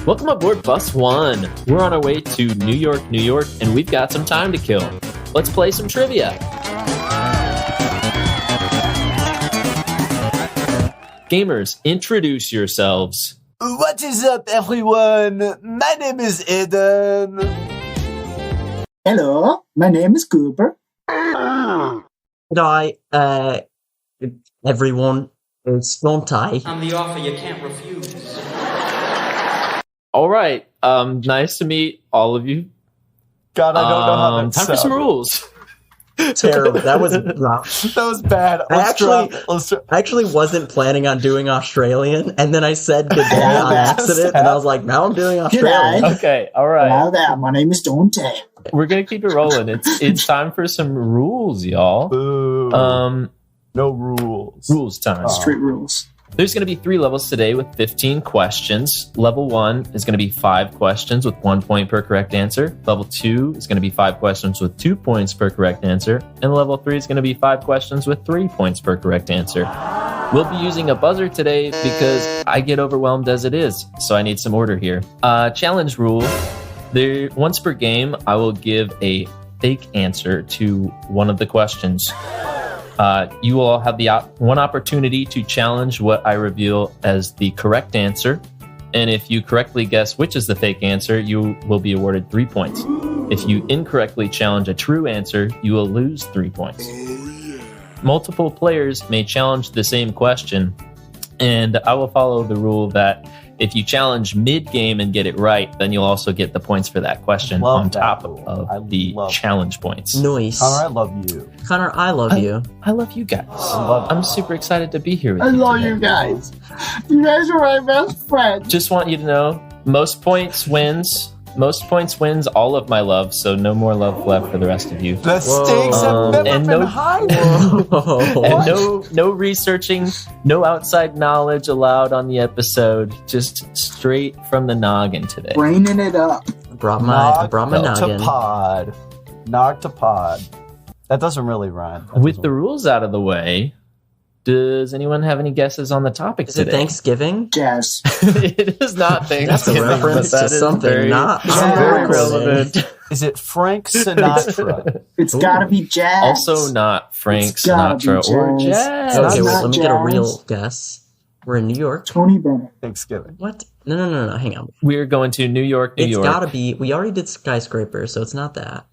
Welcome aboard Bus One. We're on our way to New York, New York, and we've got some time to kill. Let's play some trivia. Gamers, introduce yourselves. What is up, everyone? My name is Aidan. Hello, my name is Cooper. Hi, everyone. It's Dante. I'm the offer you can't refuse. All right. Nice to meet all of you. God, I don't know how that time for some rules. Terrible. That was rough. That was bad. I actually wasn't planning on doing Australian, and then I said good day on accident, and I was like, now I'm doing Australian. Okay, all right. Hello there, my name is Dante. We're gonna keep it rolling. It's time for some rules, y'all. Boo. No rules. Rules time. Street rules. There's going to be 3 levels today with 15 questions. Level 1 is going to be 5 questions with 1 point per correct answer. Level 2 is going to be 5 questions with 2 points per correct answer. And level 3 is going to be 5 questions with 3 points per correct answer. We'll be using a buzzer today because I get overwhelmed as it is, so I need some order here. Challenge rule. Once per game, I will give a fake answer to one of the questions. You will all have the one opportunity to challenge what I reveal as the correct answer. And if you correctly guess which is the fake answer, you will be awarded 3 points. If you incorrectly challenge a true answer, you will lose 3 points. Multiple players may challenge the same question, and I will follow the rule that if you challenge mid-game and get it right, then you'll also get the points for that question on top of the challenge points. Nice. Connor, I love you. Connor, I love you. I love you guys. I'm super excited to be here with you. I love today. you guys. You guys are my best friends. Just want you to know, most points wins. Most points wins all of my love, so no more love left for the rest of you. The stakes have never and been no- higher. And no researching, no outside knowledge allowed on the episode. Just straight from the noggin today. Braining it up. I brought my noggin. Nog to pod. That doesn't really rhyme. With the rules out of the way, does anyone have any guesses on the topic Is today? it Thanksgiving? Jazz. It is not Thanksgiving. That's a reference but that to is something very, not very relevant. relevant. Is it Frank Sinatra? It's gotta be jazz. Also not Frank It's gotta be Sinatra or jazz. jazz. It's Okay, wait, not let me get a jazz. real guess. We're in New York. Tony Bennett. Thanksgiving. What? No. Hang on. We're going to New York, New It's York. gotta be. We already did skyscraper, so it's not that.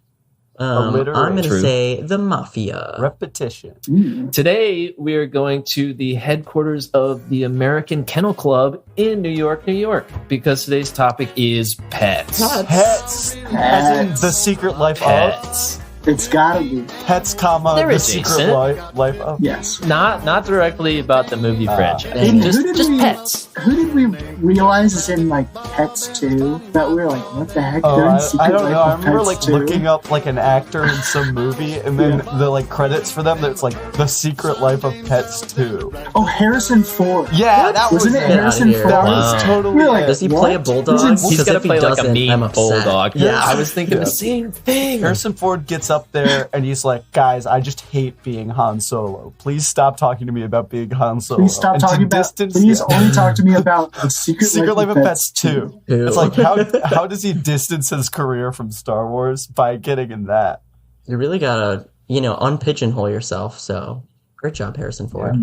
Alliteration. I'm gonna True. say the mafia. Repetition. Today, we are going to the headquarters of the American Kennel Club in New York, New York, because today's topic is pets. Pets. As in the secret life of. Pets. It's gotta be. Pets, comma, They're the adjacent. secret life of. Yes. Not directly about the movie franchise. dang it. Just Who did just we- pets. Who did we realize is in like Pets 2? That we were like, what the heck? Oh, They're in I Secret don't Life know. I of remember Pets like 2? looking up like an actor in some movie, and then the like credits for them. That's like the Secret Life of Pets 2. Oh, Harrison Ford. Yeah, that was Wasn't it it. Harrison Get Ford? outta That here. was Wow. totally. We're like, it. Does he What? play a bulldog? He's in- He's Because got to if he play like a doesn't, mean I'm upset. bulldog. Yeah. I was thinking Yeah. the same thing. Harrison Ford gets up there and he's like, "Guys, I just hate being Han Solo. Please stop talking to me about being Han Solo. Please stop And to talking about. distance- Please yeah. only talk to me about the Secret Life of Pets 2. Ew. It's like how does he distance his career from Star Wars by getting in that? You really gotta, unpigeonhole yourself. So, great job, Harrison Ford.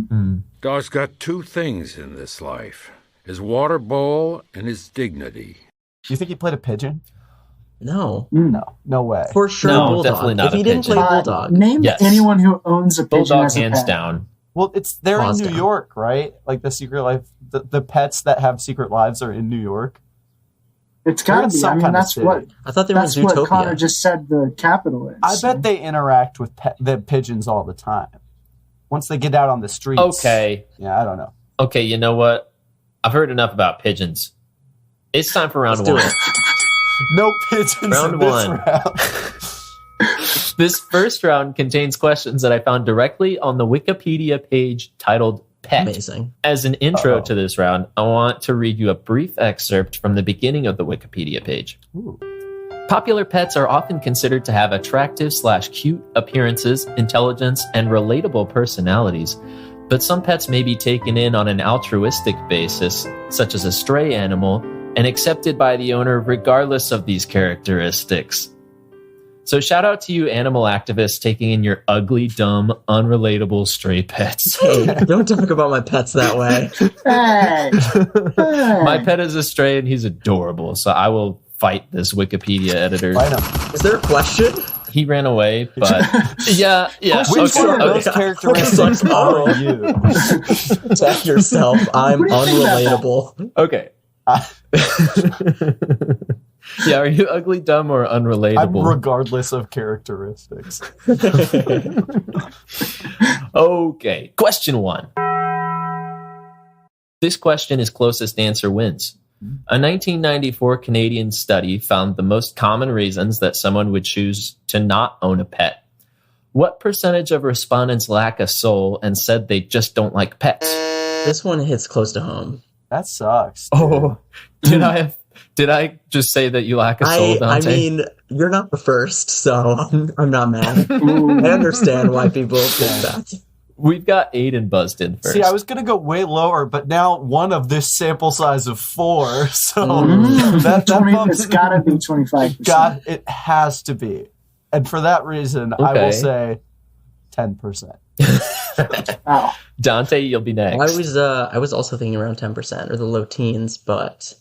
Dog's got 2 things in this life: his water bowl and his dignity. Do you think he played a pigeon? No, No way. for sure, No, bulldog. definitely not If he a didn't pigeon. play bulldog, Name Yes. anyone who owns a pigeon Bulldog as a hands pet. down. Well, they're Pause in New down. York, right? Like the Secret Life, the pets that have secret lives are in New York. It's They're gotta in be. some I mean, kind of that's city. what I thought they were in that's what Connor Zootopia. just said. The capital is. I bet they interact with the pigeons all the time. Once they get out on the streets. Okay. Yeah, I don't know. Okay, you know what? I've heard enough about pigeons. It's time for round Let's do one. it. No pigeons Round in this one. round. This first round contains questions that I found directly on the Wikipedia page titled Pet. Amazing. As an intro to this round, I want to read you a brief excerpt from the beginning of the Wikipedia page. Ooh. Popular pets are often considered to have attractive/cute appearances, intelligence, and relatable personalities. But some pets may be taken in on an altruistic basis, such as a stray animal, and accepted by the owner regardless of these characteristics. So shout out to you animal activists taking in your ugly, dumb, unrelatable stray pets. Hey, don't talk about my pets that way. Hey. My pet is a stray and he's adorable, so I will fight this Wikipedia editor. Fight him. Is there a question? He ran away, but yeah. Which one of those okay. characteristics are you? Check yourself. I'm What do you think about unrelatable. Okay. Yeah, are you ugly, dumb, or I'm unrelatable? regardless of characteristics. Okay, question 1. This question is closest answer wins. A 1994 Canadian study found the most common reasons that someone would choose to not own a pet. What percentage of respondents lack a soul and said they just don't like pets? This one hits close to home. That sucks. Dude. Oh, did I just say that you lack a soul, I Dante? mean, you're not the first, so I'm not mad. Ooh. I understand why people think that. We've got Aidan buzzed in first. See, I was gonna go way lower, but now one of this sample size of 4, so that 20, bumps- it's gotta be 25%. God, it has to be, and for that reason, I Okay. will say 10%. Wow. Dante, you'll be next. I was also thinking around 10% or the low teens, but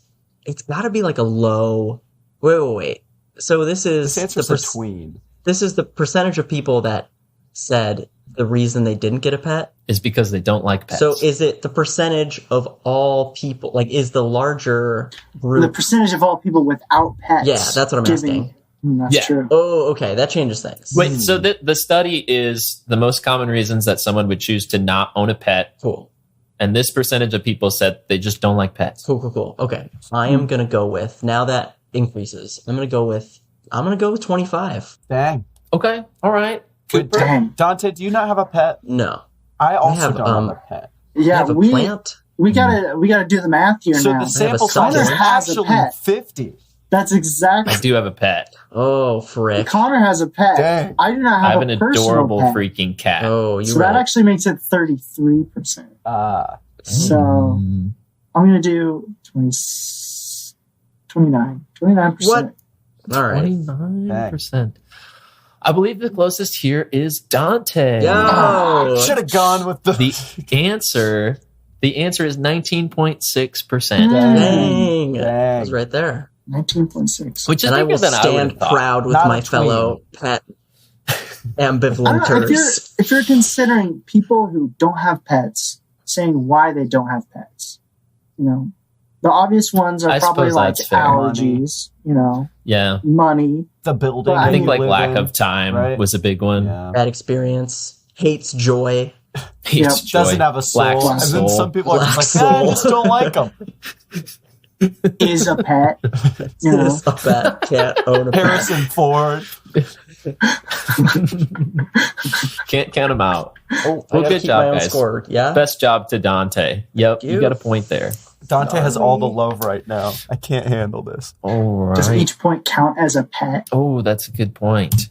it's got to be like a low. Wait. So this is This answer's a tween. This is the percentage of people that said the reason they didn't get a pet. Is because they don't like pets. So is it the percentage of all people? Like, is the larger group? The percentage of all people without pets. Yeah, that's what I'm asking. That's Yeah. true. Oh, okay, that changes things. Wait, so the study is the most common reasons that someone would choose to not own a pet, Cool. and this percentage of people said they just don't like pets. Cool. Okay, I am gonna go with, now that increases, I'm gonna go with 25. Dang. Okay, all right. Wait, Dang. Dante, do you not have a pet? No, I also have, don't have a pet. I Yeah, have a we plant. gotta do the math here So now. the sample son. size is Connor has a actually pet. 50. That's exactly. I do have a pet. Oh, frick. Connor has a pet. Dang. I do not I have, have a an personal adorable pet. freaking cat. Oh, you So that actually makes it 33%. So Mm. I'm gonna do 29%. What? All right. 29%. I believe the closest here is Dante. Yo. Should have gone with the. The answer is 19.6%, Dang. Dang. I was right there. 19.6. which is And I bigger will than I would stand have thought. proud with Not my a tween. fellow pet I don't know, ambivalenters. if you're considering people who don't have pets, saying why they don't have pets, the obvious ones are I probably suppose like that's fair. allergies, Yeah. money. The building. Well, I think you like live lack in, of time right? was a big one. Yeah. Bad experience. Hates joy. Hates joy. Doesn't have a soul. Lacks And then soul. some people are just Lacks like, I soul. just don't like them. Is a pet. Is a pet. Can't own a pet. Harrison Ford. Can't count them out. Oh, Well, I gotta good keep job, my own guys. score. Yeah. Best job to Dante. Yep, you got a point there. Dante has all the love right now. I can't handle this. All Does right. each point count as a pet? Oh, that's a good point.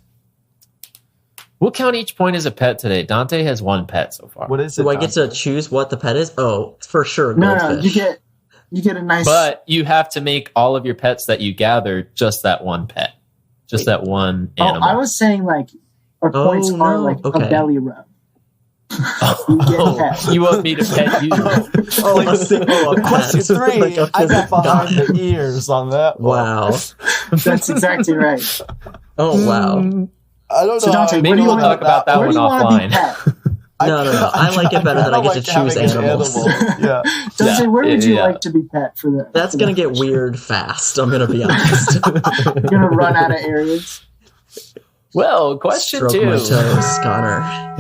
We'll count each point as a pet today. Dante has one pet so far. What is it? Do I get to choose what the pet is? Oh, for sure. No, Goldfish. you get a nice. But you have to make all of your pets that you gather just that one pet. Just that one animal. I was saying like our Oh, points are no. like Okay. a belly rub. You get pet. You want me to pet you? Oh, a single pet. Question 3. Like a I got behind dot. the ears on that one. Wow. That's exactly right. Oh, wow. I don't So know. Dante, Maybe where do you we'll want talk about that Where one do you want to be offline. pet? No. I like it better that I get to choose animals. Yeah. Dante, where would you Yeah. like to be pet for that? That's going to get weird fast. I'm going to be honest. You're gonna run out of areas. Well, question Stroke 2. my toes, Connor.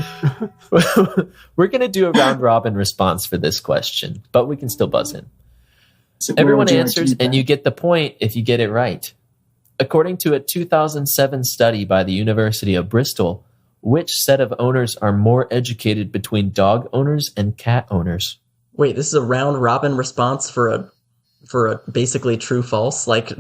We're going to do a round robin response for this question, but we can still buzz in. So where Everyone would you like to answers, be and pet? you get the point if you get it right. According to a 2007 study by the University of Bristol, which set of owners are more educated between dog owners and cat owners? Wait, this is a round robin response for a basically true false, like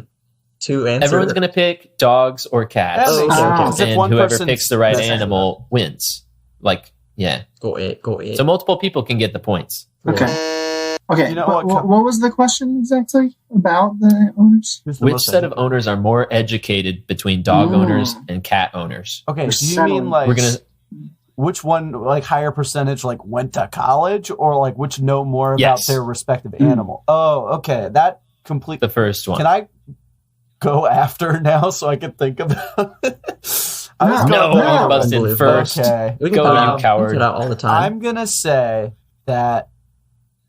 to answer. Everyone's going to pick dogs or cats, That makes okay, sense. okay. As if and one whoever person picks the right doesn't- animal wins. Like, yeah. Go eight. So multiple people can get the points. Okay. Okay, You know what was the question exactly about the owners? Who's the Which most set of educated? owners are more educated between dog owners and cat owners? Okay, We're do you settling. mean like We're gonna which one, like higher percentage, like went to college, or like which know more about Yes. their respective animal? Oh, okay, that complete. the first one. Can I go after now so I can think about it? I was No, going No, back. you bust in Unbelievable. first. Okay, We Go, put you out, coward. We put out all the time. I'm gonna say that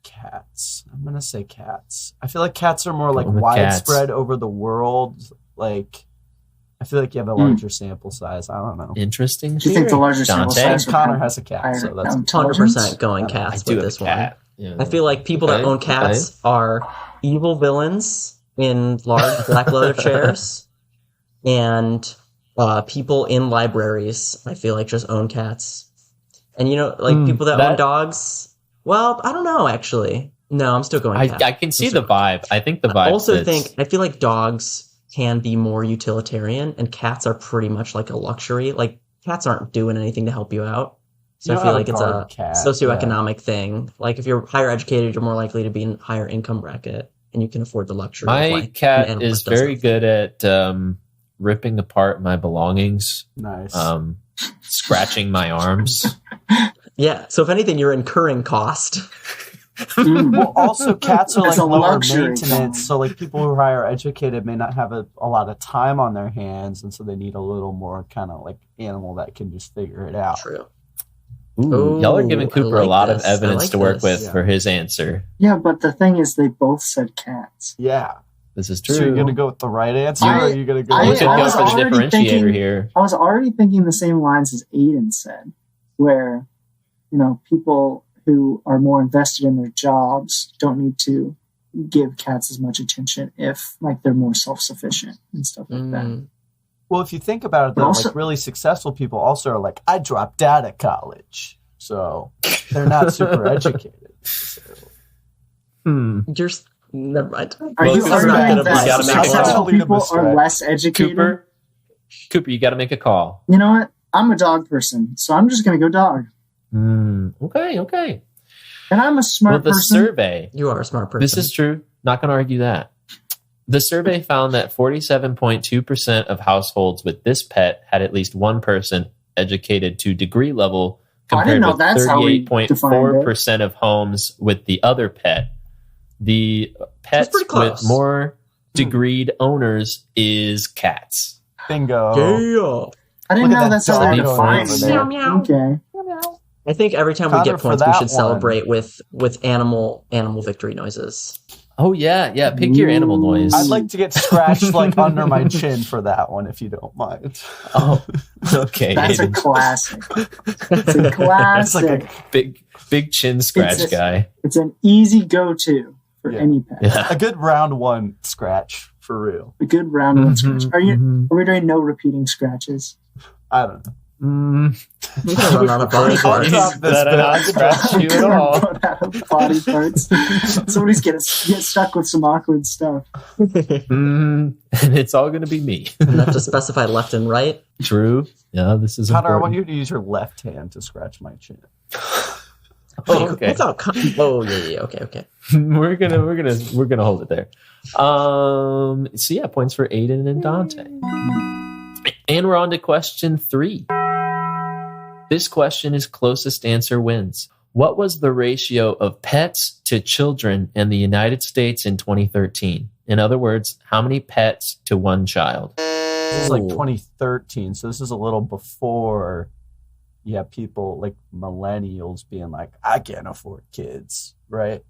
cats. I'm gonna say cats. I feel like cats are more like Going with widespread cats. over the world. Like, I feel like you have a larger sample size. I don't know. Interesting. Do you think the theory. larger sample Dante? size Connor would has a cat, higher so that's intelligence? 100% going I cats do with have this a one. cat. Yeah. I feel like people that Okay, own cats are evil villains in large black leather chairs, and people in libraries, I feel like, just own cats. And people that own that- dogs, well, I don't know, actually. No, I'm still going cat. I can see the vibe. I think the vibe. I also fits. I feel like dogs can be more utilitarian, and cats are pretty much like a luxury. Like, cats aren't doing anything to help you out. So You I feel have like a it's a guard cat, socioeconomic thing. Like, if you're higher educated, you're more likely to be in higher income bracket, and you can afford the luxury. My of, like, an cat animal is that does very nothing. good at ripping apart my belongings, nice. scratching my arms. Yeah. So if anything, you're incurring cost. Well, also cats are It's like a lower luxury, maintenance, Tom. so like people who are higher educated may not have a lot of time on their hands, and so they need a little more kind of like animal that can just figure it out. True. Ooh, y'all are giving I Cooper a like lot this. of evidence I like to work this. with Yeah. for his answer. Yeah, but the thing is, they both said cats. Yeah. This is true. So you're gonna go with the right answer, or I- are you gonna go? I- You with could I go was for the already differentiator thinking- here. I was already thinking the same lines as Aidan said, where, people who are more invested in their jobs don't need to give cats as much attention if, like, they're more self-sufficient and stuff like that. Mm. Well, if you think about it, though, Also- like really successful people also are like, I dropped out of college, so they're not super educated. So, You're never mind. Are you Well, arguing you that gotta make a successful call. people are less educated? Cooper, you got to make a call. You know what? I'm a dog person, so I'm just going to go dog. Okay. And I'm a Well, smart the person. survey. You are a smart person. This is true. Not going to argue that. The survey found that 47.2% of households with this pet had at least one person educated to degree level, Oh, I didn't compared know with that's how we 38.4% of homes with the other pet. The pets pretty close. with more degreed owners is cats. bingo. Yeah. I didn't Look at know that that's how dog they're going defined. over there. Okay. I think every time we Connor, get for points, we that should one. celebrate with animal victory noises. Oh yeah. Pick your animal noise. I'd like to get scratched like under my chin for that one, if you don't mind. Oh, okay. That's a Aidan. classic. It's a It's classic. like big chin scratch It's a- guy. It's an easy go-to for Yeah. any pet. Yeah. a good round one scratch for real. A good round one scratch. Are we doing no repeating scratches? I don't know. You're gonna run out of body I'll parts. drop this That I bit. not scratch you at all. Run out of body parts. Somebody's get stuck with some awkward stuff. And it's all going to be me. Enough to specify left and right. True. Yeah, this is Connor, I want important. you to use your left hand to scratch my chin. Oh, okay. That's all. Oh yeah. Okay. we're gonna hold it there. So yeah, points for Aidan and Dante. And we're on to question 3. This question is closest answer wins. What was the ratio of pets to children in the United States in 2013? In other words, how many pets to one child? This is like Ooh. 2013, so this is a little before you have people like millennials being like, I can't afford kids, right?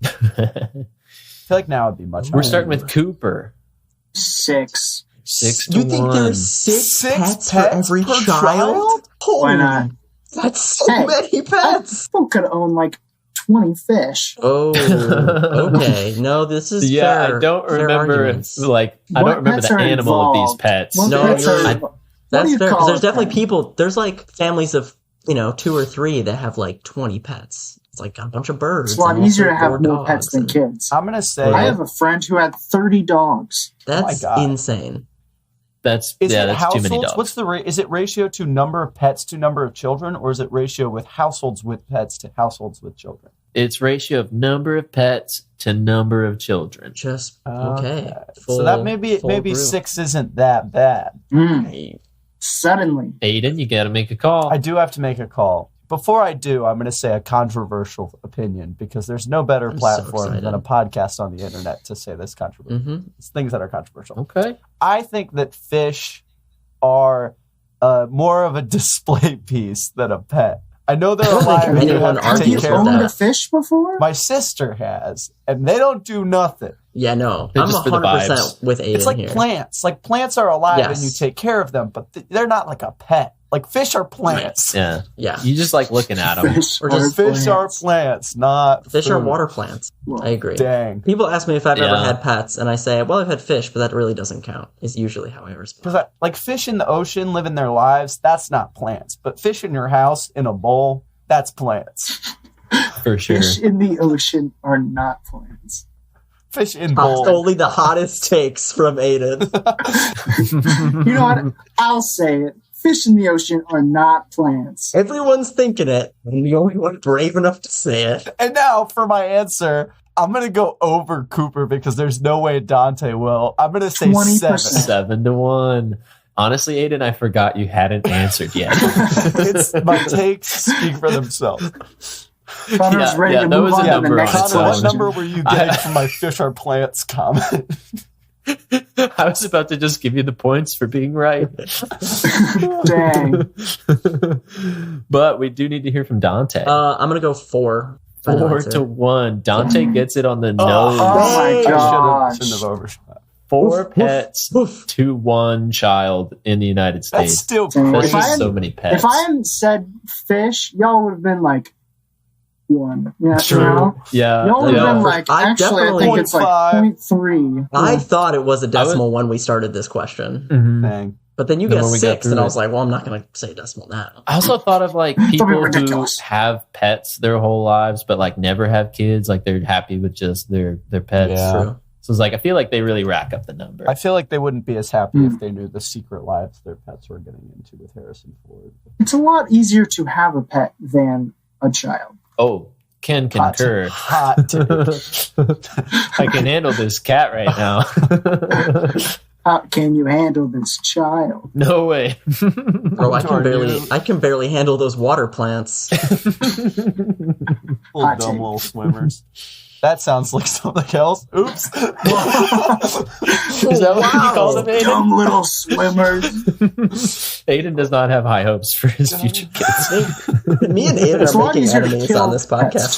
I feel like now it'd be much We're higher. starting with Cooper. 6. 6 to You think 1. there's six pets for pets every per child? Why not? That's so Hey. many pets. People could own like 20 fish. Oh, okay. No, this is Yeah, fair. I don't fair remember. arguments. I don't What remember pets the are animal of these involved? pets. What No, pets you're- are- I- what do That's you fair. 'Cause call there's it definitely then? people. There's like families of 2 or 3 that have like 20 pets. It's like a bunch of birds. It's a lot and easier to also have 4 more pets dogs, than and kids. I'm gonna say I have a friend who had 30 dogs. That's God. insane. That's is it that's too households? many dogs. What's the is it ratio to number of pets to number of children, or is it ratio with households with pets to households with children? It's ratio of number of pets to number of children. Just okay. So that maybe group. 6 isn't that bad. Suddenly. Aidan, you got to make a call. I do have to make a call. Before I do, I'm going to say a controversial opinion because there's no better platform than a podcast on the internet to say this controversial. Mm-hmm. It's things that are controversial. Okay. I think that fish are more of a display piece than a pet. I know they're alive. And you have to Have take you care of owned them. a fish before? My sister has, and they don't do nothing. Yeah, no. They're I'm just for the 100% with Aidan It's like here. plants. Like plants are alive Yes. and you take care of them, but they're not like a pet. Like fish are plants. Yeah. Yeah. You just like looking at them. Fish Or are just Fish are plants. plants, not Fish are food. water plants. Well, I agree. Dang. People ask me if I've ever Yeah. had pets, and I say, well, I've had fish, but that really doesn't count, is usually how I respond. Because like fish in the ocean living their lives, that's not plants. But fish in your house in a bowl, that's plants. For sure. Fish in the ocean are not plants. Fish in That's bowl. only the hottest takes from Aidan. You know what? I'll say it. Fish in the ocean are not plants. Everyone's thinking it. I'm the only one brave enough to say it. And now for my answer, I'm going to go over Cooper because there's no way Dante will. I'm going to say 20%. 7. 7-1. Honestly, Aidan, I forgot you hadn't answered yet. It's my takes speak for themselves. Connor's ready to that move was a on to the number next on its Connor, own. what question. number were you getting from my fish are plants comment? I was about to just give you the points for being right. Dang. But we do need to hear from Dante. I'm going to go 4. Final 4-1. Dante gets it on the nose. Oh my gosh. Shouldn't have overshot. 4 pets Woof. to 1 child in the United That's States. still Dang. That's If I just had- so many pets. If I hadn't said fish, y'all would have been like 1. Yeah, True. you know? Yeah. Y'all would have yeah. been like, I actually, I definitely- think it's like 0.3. I thought it was a decimal when we started this question. Mhm. Dang. But then you Then get when we got 6, and through I it. was like, well, I'm not going to say decimal now. I also thought of like That'd be people who ridiculous. have pets their whole lives, but like never have kids. Like they're happy with just their pets. Yeah. True. So it's like I feel like they really rack up the number. I feel like they wouldn't be as happy if they knew the secret lives their pets were getting into with Harrison Ford. It's a lot easier to have a pet than a child. Oh, can concur. Hot take. I can handle this cat right now. How can you handle this child? No way. Bro, I Tornado. can barely handle those water plants. Little Hot dumb take. little swimmers. That sounds like something else. Oops. Is that what you call them, Aidan? Dumb little swimmers. Aidan does not have high hopes for his future kids. Me and Aidan It's a are lot making easier to enemies kill on this podcast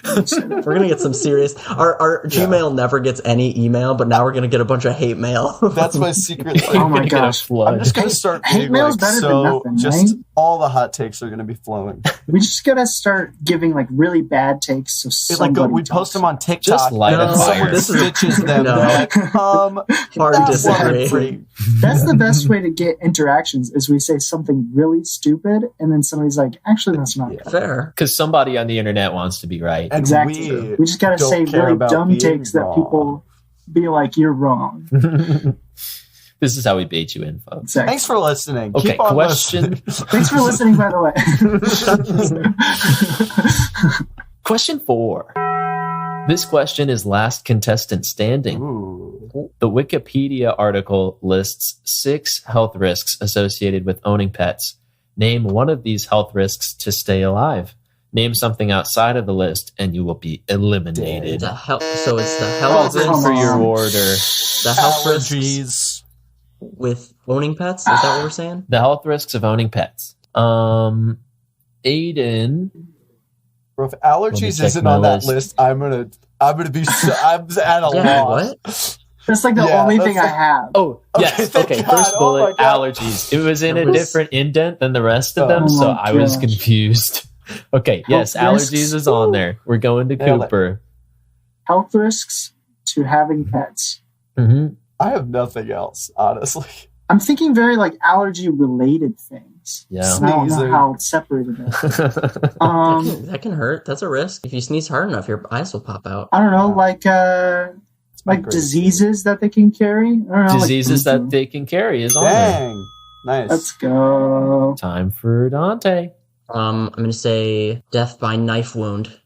pets. today. We're going to get some serious... Our Gmail never gets any email, but now we're going to get a bunch of hate mail. That's my secret thing. Oh my Gonna get a gosh. flood. I'm just going to start Hate being mail's like, better than so nothing, just right? all the hot takes are going to be flowing. We just gotta start giving like really bad takes. So It's like somebody we post talks. them on TikTok. Just light and a then fire. someone This is- stitches them. No. They're like, Hard that disagree. wasn't free. That's the best way to get interactions. Is we say something really stupid, and then somebody's like, "Actually, that's not." Yeah. bad." Fair. Because somebody on the internet wants to be right. And Exactly. We just gotta don't say care really about dumb being takes that wrong. people be like, "You're wrong." This is how we bait you in, folks. Exactly. Thanks for listening. Okay, Keep on question. listening. Thanks for listening, by the way. Question 4. This question is last contestant standing. Ooh. The Wikipedia article lists 6 health risks associated with owning pets. Name one of these health risks to stay alive. Name something outside of the list, and you will be eliminated. So it's the Well health done come for your on. order. the health risks Allergies. with owning pets. Is that what we're saying? The health risks of owning pets. Aidan. Bro, if Let allergies me check isn't my on that list. list, I'm gonna be so, I'm at a Yeah, loss. what? That's like the Yeah, only that's thing I like- have. Oh, Okay, yes. thank Okay, God. first Oh bullet, my God. allergies. It was in a It was- different indent than the rest of Oh them, so my I was gosh. confused. Okay, yes, Health allergies risks. is on there. We're going to Nailed it. Cooper. Health risks to having pets. hmm I have nothing else, honestly. I'm thinking very like allergy related things. Yeah. And I don't know Sneezing. how it's separated. That. That can hurt. That's a risk. If you sneeze hard enough, your eyes will pop out. I don't know, like It's my like great diseases that they can carry. I don't know, Diseases like, that they can carry is on there. Dang. Nice. Let's go. Time for Dante. I'm going to say death by knife wound.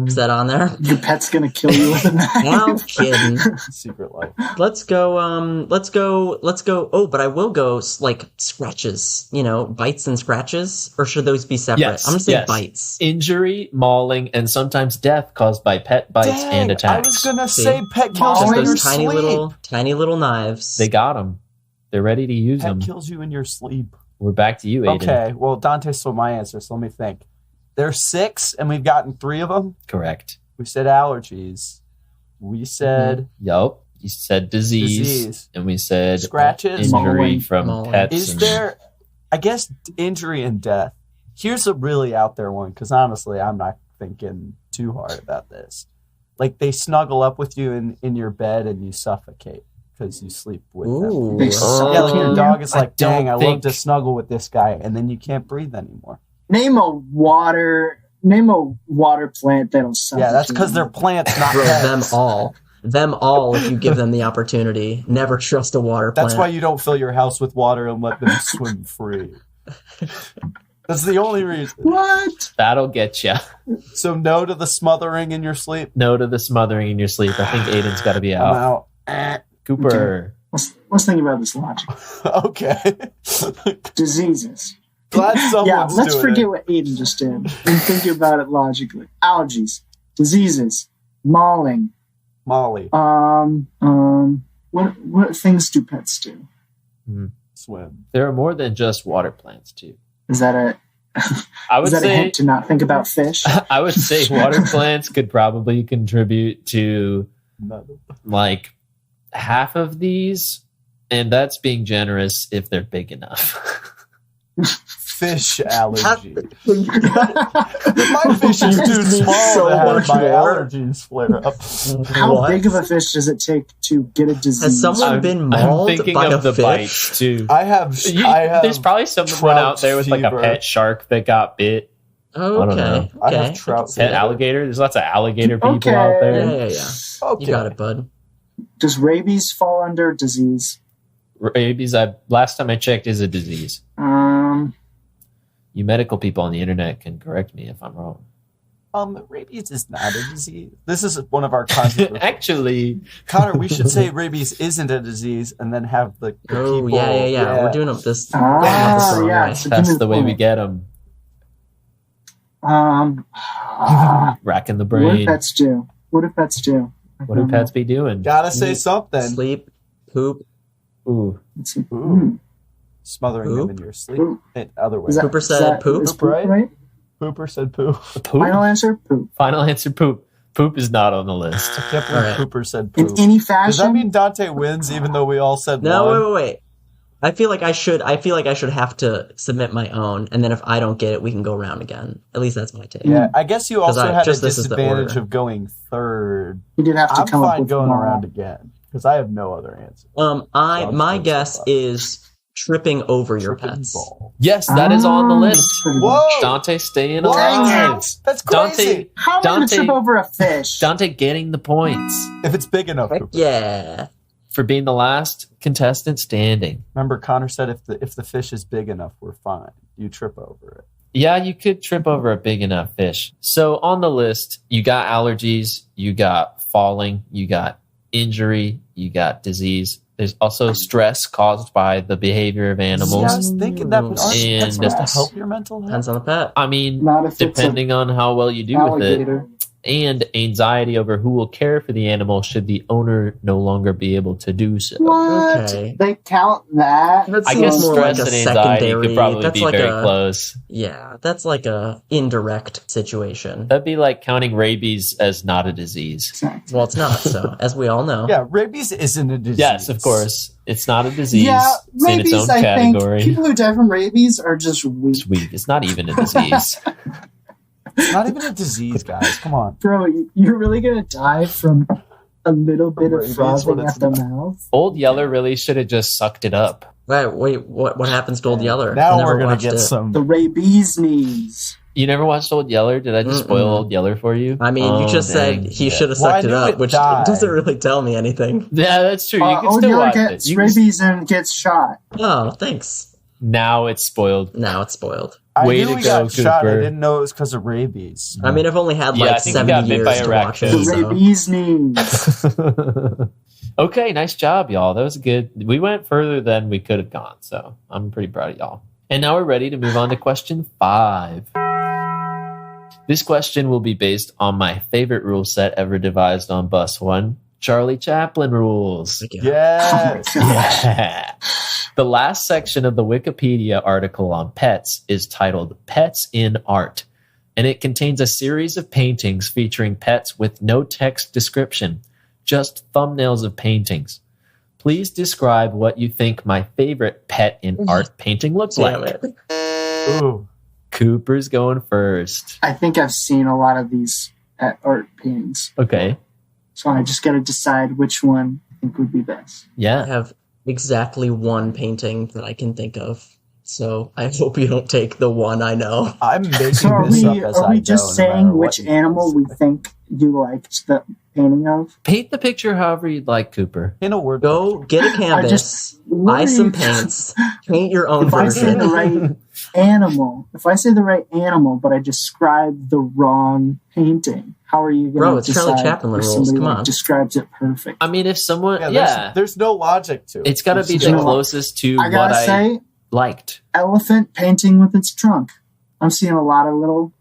Is that on there? Your pet's gonna kill you with a knife. I'm kidding. Secret life. Let's go. Oh, but I will go like scratches. Bites and scratches, or should those be separate? Yes, I'm gonna say yes. bites. Injury, mauling, and sometimes death caused by pet bites and Dang, attacks. I was gonna See? say pet kills Just you in your those tiny little knives. They got them. They're ready to use Pet them. kills you in your sleep. We're back to you, Aidan. Okay, well, Dante stole my answer, so let me think. There's 6, and we've gotten 3 of them. Correct. We said allergies. We said Yup. You said disease. And we said Scratches. injury Mauling. from Mauling. pets. Is and- there, I guess, injury and death. Here's a really out there one, because honestly, I'm not thinking too hard about this. Like, they snuggle up with you in your bed and you suffocate because you sleep with Ooh. them. They Yeah, like your dog is I like, dang, I don't love think- to snuggle with this guy, and then you can't breathe anymore. Name a water plant that'll suffocate. Yeah, that's because they're plants, not Bro, pets. them all. If you give them the opportunity, never trust a water plant. That's why you don't fill your house with water and let them swim free. That's the only reason. What? That'll get you. So no to the smothering in your sleep. No to the smothering in your sleep. I think Aiden's got to be I'm out. out. Cooper. Let's think about this logic. Okay. Diseases. Glad someone's Yeah, let's doing forget it. what Aidan just did and think about it logically. Allergies, diseases, mauling. Molly, What things do pets do? swim. There are more than just water plants, too. Is that I would is that a say hint to not think about fish? I would say water plants could probably contribute to No. like half of these, and that's being generous if they're big enough. Fish allergy. My fish is too small So to have much my more. allergies flare up. How What? big of a fish does it take to get a disease? Has someone been mauled I'm thinking by of a the fish? bites too. I have There's probably someone out there with like a fever. pet shark that got bit. Oh, I don't okay. I have Okay. trout Pet fever. alligator. There's lots of alligator people Okay. out Yeah, there. yeah. Okay. You got it, bud. Does rabies fall under disease? Rabies, last time I checked, is a disease. You medical people on the internet can correct me if I'm wrong. Rabies is not a disease. This is one of our controversial. Actually, Connor, we should say rabies isn't a disease, and then have the Oh, people. yeah. We're doing this. this Yeah. wrong So that's give me the way we point. get them. Racking the What do brain. pets do? What do pets do? What do pets be doing? Gotta say Eat, something. Sleep, poop. Ooh, Let's see. Ooh. Smothering them Poop? in your sleep. Poop. Other way. Is that- Cooper is said that- poop. is Poop, right? right? Pooper said poo. poop. Final answer, poop. Final answer, poop. Poop is not on the list. I can't believe Alright. Pooper said In poo. any Does that fashion? mean Dante wins, even though we all said No, one? wait. I feel like I should have to submit my own, and then if I don't get it, we can go around again. At least that's my take. Yeah, I guess you also had a just this is the disadvantage order. of going third. You did have to I'm come up fine with going more. around again because I have no other answer. My Sounds guess good. is tripping over your Tripping pets. ball. Yes, that is on the list. That's pretty Whoa! good. Dante staying What? alive. That's Dante, crazy. How am I going to Dante- trip over a fish? Dante getting the points If it's big enough. Heck Pooper. yeah. for being the last contestant standing. Remember, Connor said if the fish is big enough, we're fine. You trip over it. Yeah, you could trip over a big enough fish. So on the list, you got allergies, you got falling, you got injury, you got disease. There's also stress caused by the behavior of See, I animals. was thinking that, but aren't And- pets supposed to help your mental health? Depends on the pet. I mean, Not if depending on how well you it's do an with it. alligator. And anxiety over who will care for the animal should the owner no longer be able to do so. What? Okay. They count that? That's I seems guess more stress like a and anxiety secondary. could probably That's be like very a, close. Yeah, that's like a indirect situation. That'd be like counting rabies as not a disease. Exactly. Well, it's not. So, as we all know. Yeah, rabies isn't a disease. Yes, of course. It's not a disease. Yeah, it's in its rabies, own I category. think people who die from rabies are just weak. It's weak. It's not even a disease. It's not even a disease, guys. Come on. Bro, you're really going to die from a little bit of Rabies, frothing what at it's the not. mouth? Old Yeller really should have just sucked it up. Wait, what happens to Old Yeller? I Now never we're gonna watched get it. some. The rabies knees. You never watched Old Yeller? Did I just spoil Mm-mm. Old Yeller for you? I mean, Oh, you just dang. said he should have Well, I sucked it knew up, it which died. doesn't really tell me anything. Yeah, that's true. You can Old still Yeller watch gets it. You can rabies and gets shot. Oh, thanks. Now it's spoiled. Now it's spoiled. I Way knew to he go, got shot. I Cooper. didn't know it was because of rabies. I mean, I've only had Yeah, I like think he got 70 bit by years a to watch it. raccoon. So. Rabies knees. Okay, nice job, y'all. That was good. We went further than we could have gone, so I'm pretty proud of y'all. And now we're ready to move on to question 5. This question will be based on my favorite rule set ever devised on Bus 1, Charlie Chaplin rules. Yes. Yeah. The last section of the Wikipedia article on pets is titled Pets in Art, and it contains a series of paintings featuring pets with no text description, just thumbnails of paintings. Please describe what you think my favorite pet in art painting looks Damn like. Ooh. Cooper's going first. I think I've seen a lot of these at art paintings. Okay. So I just got to decide which one I think would be best. I Yeah. have exactly one painting that I can think of. So I hope you don't take the one I know. I'm making So are this we, up as are I we go, just no saying matter which what animal we is. think you liked the painting of? Paint the picture however you'd like, Cooper. In a word, Go get a canvas, buy some paints, paint your own If I say version. the right animal, but I describe the wrong painting, how are you Bro, going it's to Charlie decide Chaplin if rules, somebody come like, on. describes it perfect? I mean, if someone, yeah, yeah, there's no logic to it. it's got to be You the know what? closest to I what gotta I say, liked. elephant painting with its trunk. I'm seeing a lot of little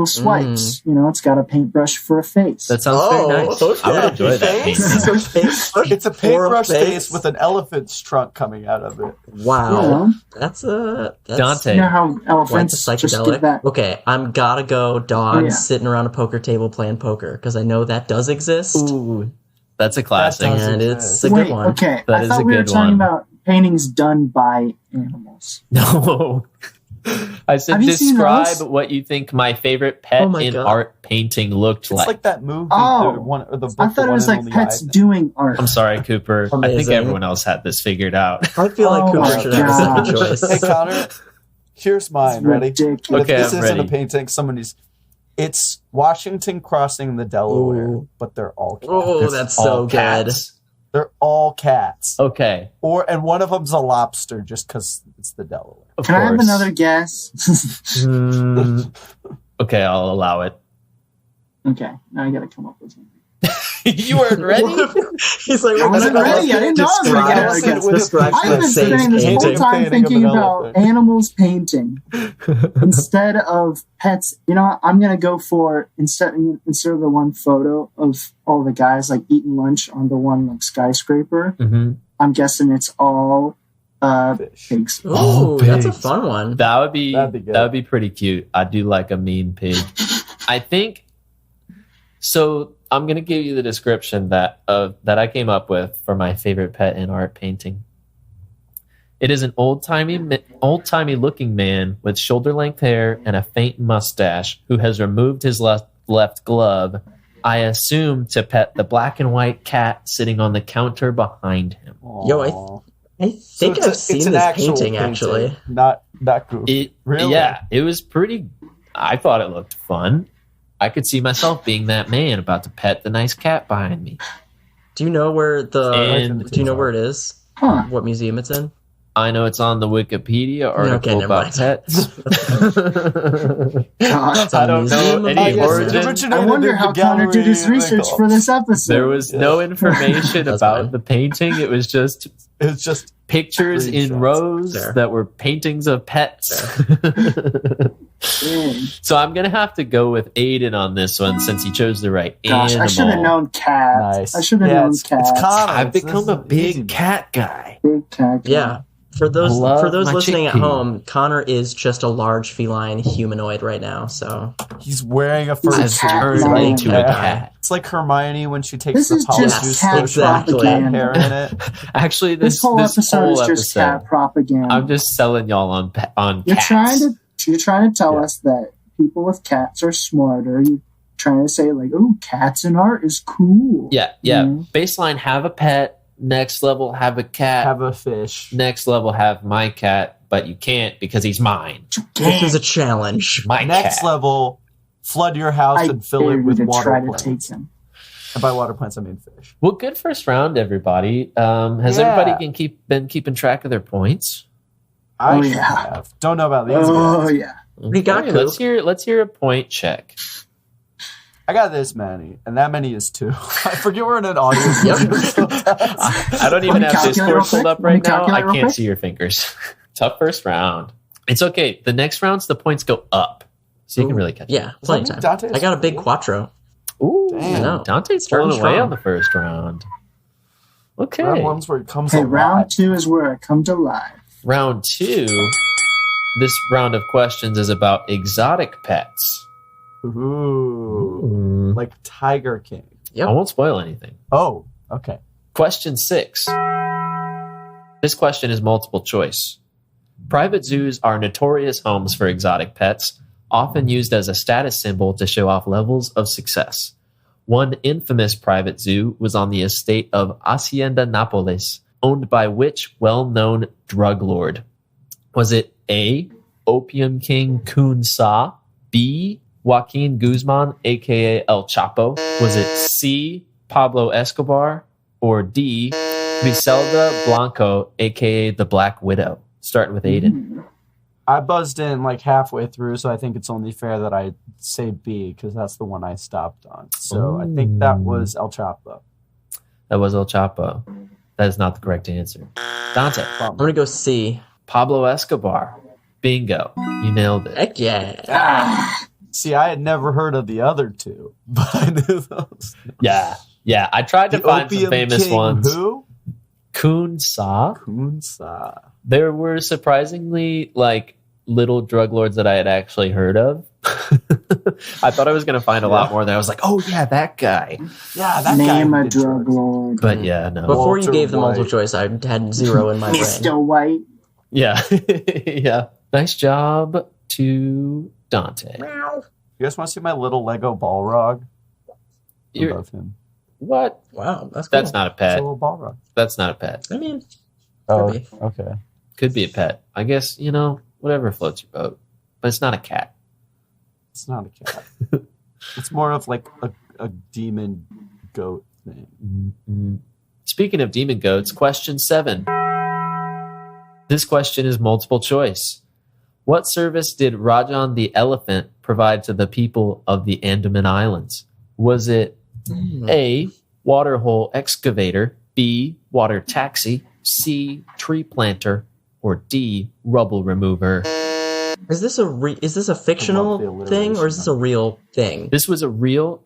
swipes. You know, it's got a paintbrush for a face. That sounds very nice. I would enjoy that painting. It's a paintbrush face with an elephant's trunk coming out of it. Wow. You know? That's Dante. You know how Quite the elephants just give psychedelic. that. Okay, I'm gotta go dogs Yeah. sitting around a poker table playing poker because I know that does exist. Ooh, that's a classic. does And exist. it's a Wait, good one. okay. That I is thought a we were good talking one. about paintings done by animals. No. I said Have you seen describe those? what you think my favorite pet Oh my in God. art painting looked It's like. like that movie, Oh. the one or the book. I The thought it One was and like Only pets Aidan. doing art. I'm sorry, Cooper. I think Amazing. everyone else had this figured out. I feel like Oh Cooper my should have a second gosh. choice. Hey Connor, here's mine. Ready? Ridiculous. But Okay, if this I'm isn't ready. a painting, somebody's. It's Washington crossing the Delaware, Ooh. but they're all cats. Oh, that's so all good. cats. They're all cats. Okay. And one of them's a lobster, just because it's the Delaware. Of Can I have course. another guess? Mm, okay, I'll allow it. Okay, now I gotta come up with something. You weren't ready? He's like, I wasn't ready. I didn't know I was gonna get another guess. Describe I've been the same spending this whole painting. time Painting of thinking an about elephant. animals painting instead of pets. You know what? I'm gonna go for instead of the one photo of all the guys like eating lunch on the one like skyscraper. Mm-hmm. I'm guessing it's all Fish. pigs. Ooh, Oh, that's a pigs. fun one. That'd be That'd be good. pretty cute. I do like a mean pig. I think so. I'm gonna give you the description that I came up with for my favorite pet in art painting. It is an old-timey looking man with shoulder-length hair and a faint mustache who has removed his left glove, I assume to pet the black and white cat sitting on the counter behind him. Yo, Aw. I think I've seen an this actual painting, actually. not goofy. Really? Yeah, it was pretty. I thought it looked fun. I could see myself being that man about to pet the nice cat behind me. Do you know where And- do you know where it is? Huh. What museum it's in? I know it's on the Wikipedia article never about mind. pets. God. I don't know Museum of any Yes, origin. it originated I wonder in how the Connor did his gallery, research like, for this episode. There was no information That's about fine. the painting. It was just It's just pictures in Screenshots. rows Fair. that were paintings of pets. Dang. So I'm gonna have to go with Aidan on this one since he chose the right Gosh, animal. I should have known cat. nice. I should have known cat. It's Connor. I've This become is a big easy. cat guy. Big cat. Yeah. For I love those my listening at chickpea. home, Connor is just a large feline humanoid right now. So He's wearing a He's fur I've suit. turned man. into a Yeah. cat. It's like Hermione when she takes This the is polyjuice just cat exactly. propaganda. hair in it. Actually, This whole episode is just cat propaganda. I'm just selling y'all on You're cats. you're trying to tell Yeah. us that people with cats are smarter. You're trying to say like, oh, cats in art is cool. Yeah. Mhm. Baseline, have a pet. Next level, have a cat. Have a fish. Next level, have my cat, but you can't because he's mine. this is a challenge. My Next cat. level, flood your house I and fill dare it you with to water try to plants. take him. And by water plants, I mean fish. Well, good first round, everybody. Has Yeah. everybody been keeping track of their points? I Oh, should yeah. have. Don't know about these Oh guys. yeah. We got Okay, Coop. let's hear a point check. I got this many, and that many is 2. I forget we're in an audio. I don't even me have calculate Discord real pulled quick. up Let me right now. I calculate real can't quick. see your fingers. Tough first round. It's okay. The next rounds, the points go up, so you can really catch. Yeah, plenty of that time. Dante's I got a big cool? quattro. Ooh, Damn. No. Dante's Starting pulling away strong. on the first round. Okay, Round 1's where it comes Hey, alive. round 2 is where I come to life. round 2. This round of questions is about exotic pets. Ooh. Like Tiger King. Yep. I won't spoil anything. Oh, okay. Question 6. This question is multiple choice. Private zoos are notorious homes for exotic pets, often used as a status symbol to show off levels of success. One infamous private zoo was on the estate of Hacienda Nápoles, owned by which well-known drug lord? Was it A, Opium King Kun Sa, B, Joaquin Guzman, aka El Chapo? Was it C, Pablo Escobar, or D, Griselda Blanco, aka the Black Widow? Starting with Aidan. I buzzed in like halfway through, so I think it's only fair that I say B because that's the one I stopped on. So I think that was El Chapo. That was El Chapo. That is not the correct answer. Dante. I'm gonna go C. Pablo Escobar. Bingo. You nailed it. Heck yeah. Ah, See, I had never heard of the other two, but I knew those. Yeah. Yeah. I tried to The find some Opium famous King ones. Who? Kun Sa. Kunsa. There were surprisingly like little drug lords that I had actually heard of. I thought I was going to find a lot more. That I was like, oh yeah, that guy. Yeah, that name guy a did drug drugs. lord. But yeah, no. Before you Walter gave the multiple White. choice, I had 0 in my brain. Mr. White. Yeah. Yeah. Nice job to Dante. You guys want to see my little Lego Balrog? I You're- love him. What? Wow, that's cool. That's not a It's a pet. little Balrog. That's not a pet. I mean, Oh, Could be. okay. Could be a pet. I guess, whatever floats your boat. But it's not a cat. It's not a cat. It's more of like a demon goat thing. Mm-hmm. Speaking of demon goats, question 7. This question is multiple choice. What service did Rajan the elephant provide to the people of the Andaman Islands? Was it A, water hole excavator, B, water taxi, C, tree planter, or D, rubble remover? is this a I love the fictional alliteration thing or is this a real thing? This was a real,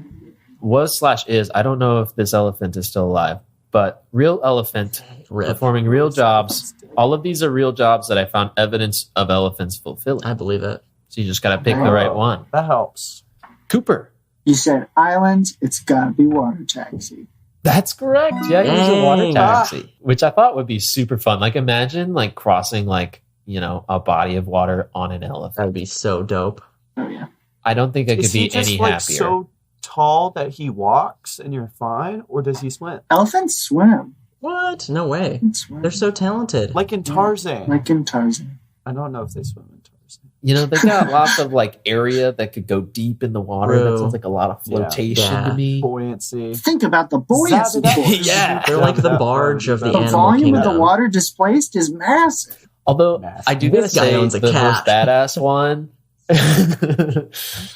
was/is, I don't know if this elephant is still alive, but real elephant Rip. performing real jobs. All of these are real jobs that I found evidence of elephants fulfilling. I believe it. So you just got to pick the right one. That helps. Cooper. You said islands, it's gotta be water taxi. That's correct. Yeah, it was a water Dang. taxi, which I thought would be super fun. Like imagine like crossing like, a body of water on an elephant. That would be so dope. Oh yeah. I don't think I could Is he be just any like happier. so tall that he walks and you're fine, or does he swim? Elephants swim. What? No way. Elephants swim. They're so talented. Like in Tarzan. Like in Tarzan. I don't know if they swim in Tarzan. They got lots of like area that could go deep in the water. That True. sounds like a lot of flotation Yeah. to me. Buoyancy. Think about the buoyancy Zap it up. force. Yeah. They're like the barge of the The animal volume of the kingdom. water displaced is massive. Although Massive. I do gotta This guy say owns a the cat. most badass one,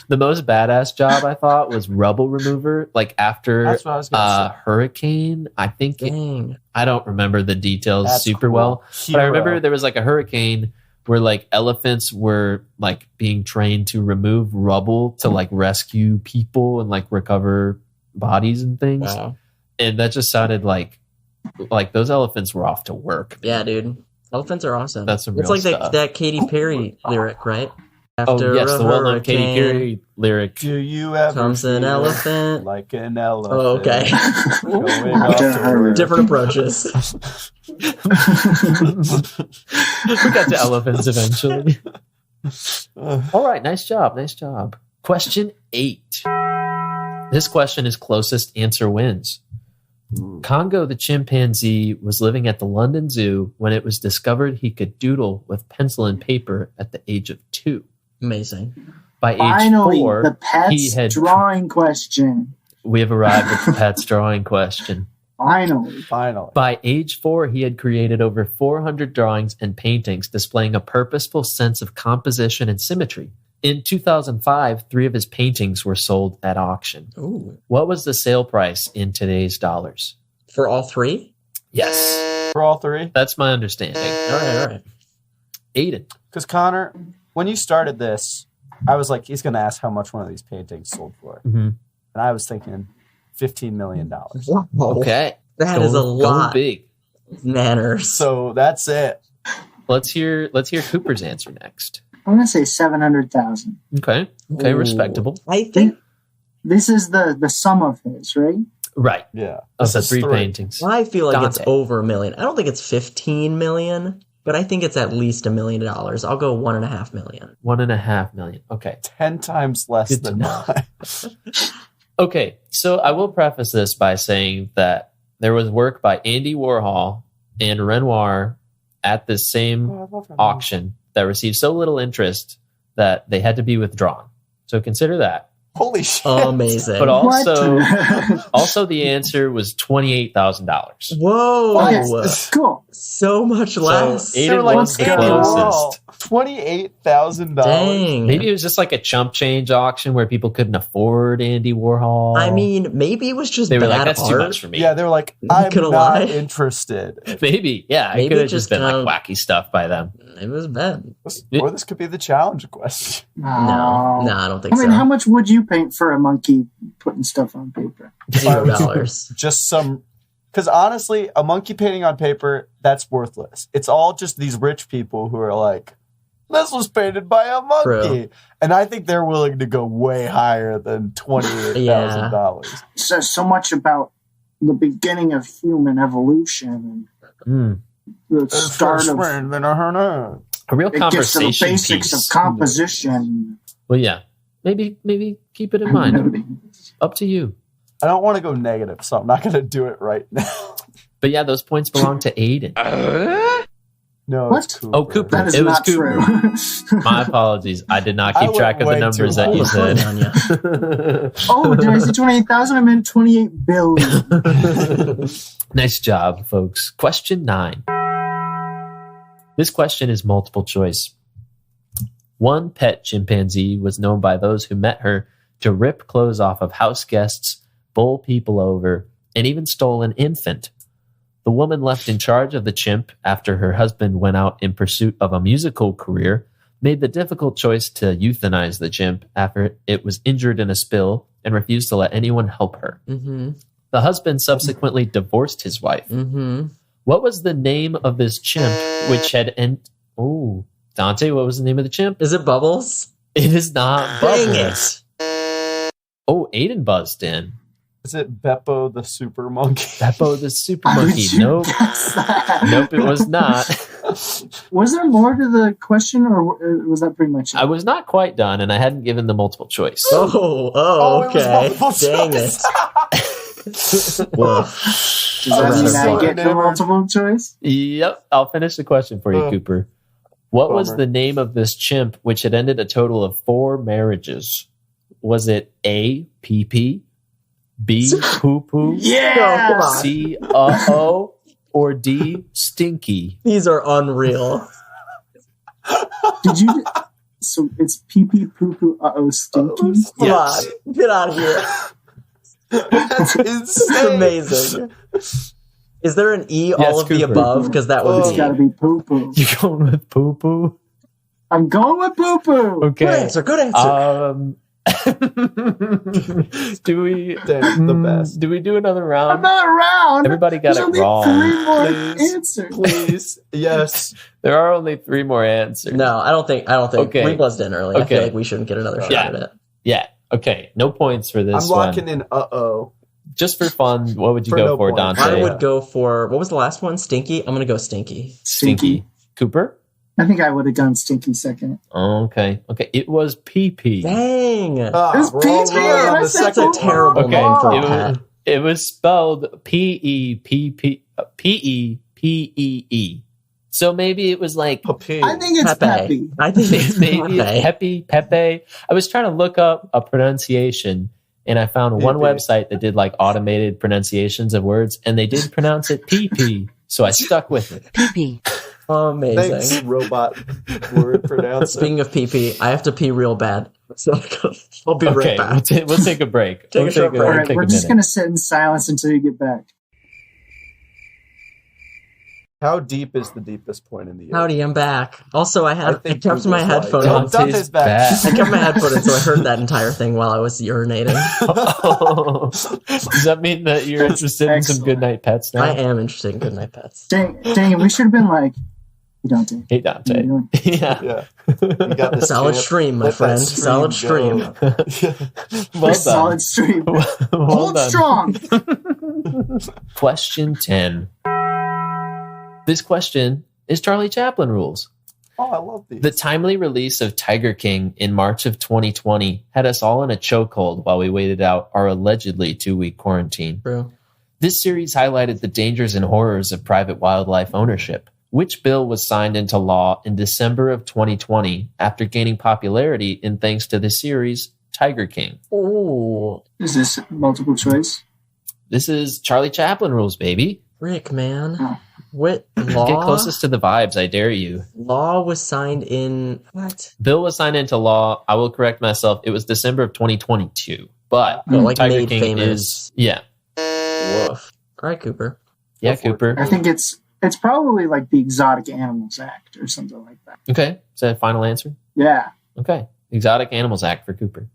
the most badass job I thought was rubble remover. Like after That's what I was going to hurricane, I think Dang. I don't remember the details That's super cool. well, but I Hero. remember there was like a hurricane where like elephants were like being trained to remove rubble to like rescue people and like recover bodies and things, Wow. and that just sounded like those elephants were off to work. Yeah, dude. Elephants are awesome. That's some It's real like stuff. that Katy Perry lyric, right? Oh yes, a the well-known Katy hurricane Perry lyric. Do you ever comes an feel elephant. like an elephant? Oh, okay. Going off After to her- work. Different approaches. We got to elephants eventually. All right, nice job, nice job. Question 8. This question is closest answer wins. Congo the chimpanzee was living at the London Zoo when it was discovered he could doodle with pencil and paper at the age of 2. Amazing. By age Finally, 4, the he pet's had- drawing question. we have arrived at the pet's drawing question. Finally. Finally. By age 4, he had created over 400 drawings and paintings displaying a purposeful sense of composition and symmetry. In 2005, 3 of his paintings were sold at auction. Ooh. What was the sale price in today's dollars? For all 3? Yes. For all 3? That's my understanding. All right. Aidan. Because Connor, when you started this, I was like, he's going to ask how much one of these paintings sold for. Mm-hmm. And I was thinking $15 million. Wow. Okay. That is a Going lot. big. Manners. So that's it. Let's hear Cooper's answer next. I'm going to say 700,000. Okay. Ooh. Respectable. I think This is the sum of his, right? Right. Yeah. Of the This is 3 paintings. I feel like it's Dante. over $1 million. I don't think it's 15 million, but I think it's at least $1 million. I'll go $1.5 million. $1.5 million. Okay. 10 times less Good to than know. mine. Okay. So I will preface this by saying that there was work by Andy Warhol and Renoir at this same Oh, I love her. auction that received so little interest that they had to be withdrawn. So consider that. Holy shit. Amazing. But also, What? also the answer was $28,000. Whoa. Okay. Cool. So much less. So Aidan They were like, was the Andy closest. Warhol, $28,000. Dang. Maybe it was just like a chump change auction where people couldn't afford Andy Warhol. I mean, maybe it was just they were bad like, that's art. too much for me. Yeah, they were like, Not I'm gonna not lie. interested. Maybe. Yeah, it Maybe could have it just just been like kind of- wacky stuff by them. It was bad. Or this could be the challenge question. No, I don't think I mean, so. how much would you paint for a monkey putting stuff on paper? $0. Just some, because honestly, a monkey painting on paper, that's worthless. It's all just these rich people who are like, this was painted by a monkey. True. And I think they're willing to go way higher than $28,000. It says so much about the beginning of human evolution and the start of A real it gets to the conversation basics piece. of composition. Well, yeah. Maybe keep it in mind. Up to you. I don't want to go negative, so I'm not going to do it right now. But yeah, those points belong to Aidan. No, What? it's Cooper. Oh, Cooper. That is It was not Cooper. true. My apologies. I did not I keep went track of the way numbers too that you hard. said. Oh, did I say 28,000? I meant 28 billion. Nice job, folks. Question 9. This question is multiple choice. One pet chimpanzee was known by those who met her to rip clothes off of house guests, bowl people over, and even stole an infant. The woman left in charge of the chimp after her husband went out in pursuit of a musical career, made the difficult choice to euthanize the chimp after it was injured in a spill, and refused to let anyone help her. Mm-hmm. The husband subsequently divorced his wife. Mm-hmm. What was the name of this chimp which had Oh, Dante, what was the name of the chimp? Is it Bubbles? It is not Dang Bubbles. Oh, Aidan buzzed in. Is it Beppo the super monkey? Beppo the super How did monkey. you Nope. guess that? Nope, it was not. Was there more to the question, or was that pretty much it? I was not quite done, and I hadn't given the multiple choice. Oh, it was okay. multiple Dang choice. it. Woof. Does that Oh, mean so I get the never- multiple choice? Yep, I'll finish the question for you, Oh. Cooper. What was Bummer. the name of this chimp which had ended a total of 4 marriages? Was it A, pee-pee, B, poo-poo, Yeah! No, come on. C, uh-oh, or D, stinky? These are unreal. Did you? So it's pee pee poo poo stinky. Come Yes. on. Get out of here. That's This is insane. amazing. Is there an E, all Yes, of the Cooper. above? Because that would It's be... got to be poo poo. You going with poo-poo? I'm going with poo poo. Good Okay. answer, good answer. Do we Damn, the best. do we do another round? I'm not around. Everybody got There's it only wrong. 3 more Please. answers. Please. Yes. There are only 3 more answers. No, I don't think. Okay. We buzzed in early. I Okay. feel like we shouldn't get another shot Yeah. at it. Yeah. Okay. No points for this I'm one. locking in uh-oh. Just for fun, what would you For go no for, points. Dante? I would go for, what was the last one? Stinky? I'm going to go Stinky. Stinky. Cooper? I think I would have gone stinky second. Okay. Okay. It was PP. Dang. Ah, It's we're all PG, rolling on the that's a That's a second terrible one. name for a It was, pet. it was spelled P-E-P-P-E. So maybe it was like Papi. I think it's Pepe. Peppy. I think it's maybe it's Pepe. I was trying to look up a pronunciation, and I found one Pepe. website that did like automated pronunciations of words, and they did pronounce it PP. So I stuck with it. PP. Amazing. Thanks, robot word pronouncer. Speaking of pee, I have to pee real bad. So I'll be right back. We'll take a break. Take a short break. All right, take we're a just minute. going to sit in silence until you get back. How deep is the deepest point in the ocean? Howdy, I'm back. Also, I kept Google's my like, headphone "Oh, on. Dante's back. I kept my headphone in, so I heard that entire thing while I was urinating. Does that mean that you're interested in some Excellent. Goodnight Pets now? I am interested in Goodnight Pets. Dang it, we should have been like, you don't do. Hey, Dante. Yeah. Yeah. You got this Solid champ. stream, my Let that friend. stream Solid go. stream. Well done. Solid stream. Well Hold done. strong. Question 10. This question is Charlie Chaplin rules. Oh, I love these. The timely release of Tiger King in March of 2020 had us all in a chokehold while we waited out our allegedly 2-week quarantine. True. This series highlighted the dangers and horrors of private wildlife ownership, which bill was signed into law in December of 2020 after gaining popularity in thanks to the series Tiger King. Oh, Is this multiple choice? This is Charlie Chaplin rules, baby. Rick, man. Oh. What law? Get closest to the vibes, I dare you. Law was signed in what? Bill was signed into law. I will correct myself. It was December of 2022. But Like Tiger made King famous. is... Yeah. Woof. All right, Cooper. Yeah, Go for it. Cooper. I think it's probably like the Exotic Animals Act or something like that. Okay. Is that a final answer? Yeah. Okay. Exotic Animals Act for Cooper.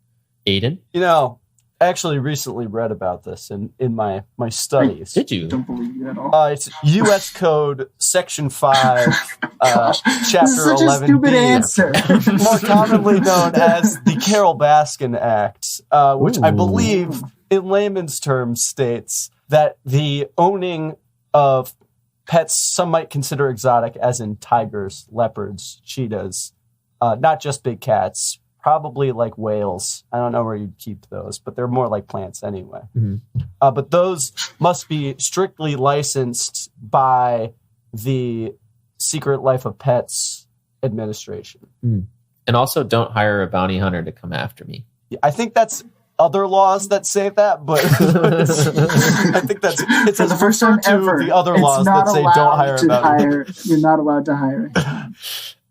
Aidan? You know, I actually recently read about this in my studies. Did you? Don't believe you at all. It's U.S. Code Section 5, This is Chapter such a 11B. stupid answer. More commonly known as the Carol Baskin Act, which I Ooh. believe, in layman's terms, states that the owning of pets some might consider exotic, as in tigers, leopards, cheetahs, not just big cats, probably like whales. I don't know where you'd keep those, but they're more like plants anyway. Mhm. But those must be strictly licensed by the Secret Life of Pets Administration. And also, don't hire a bounty hunter to come after me. I think that's other laws that say that, but I think that's it's For the first time to ever, the other it's laws not that say allowed don't hire to about hire. You're not allowed to hire.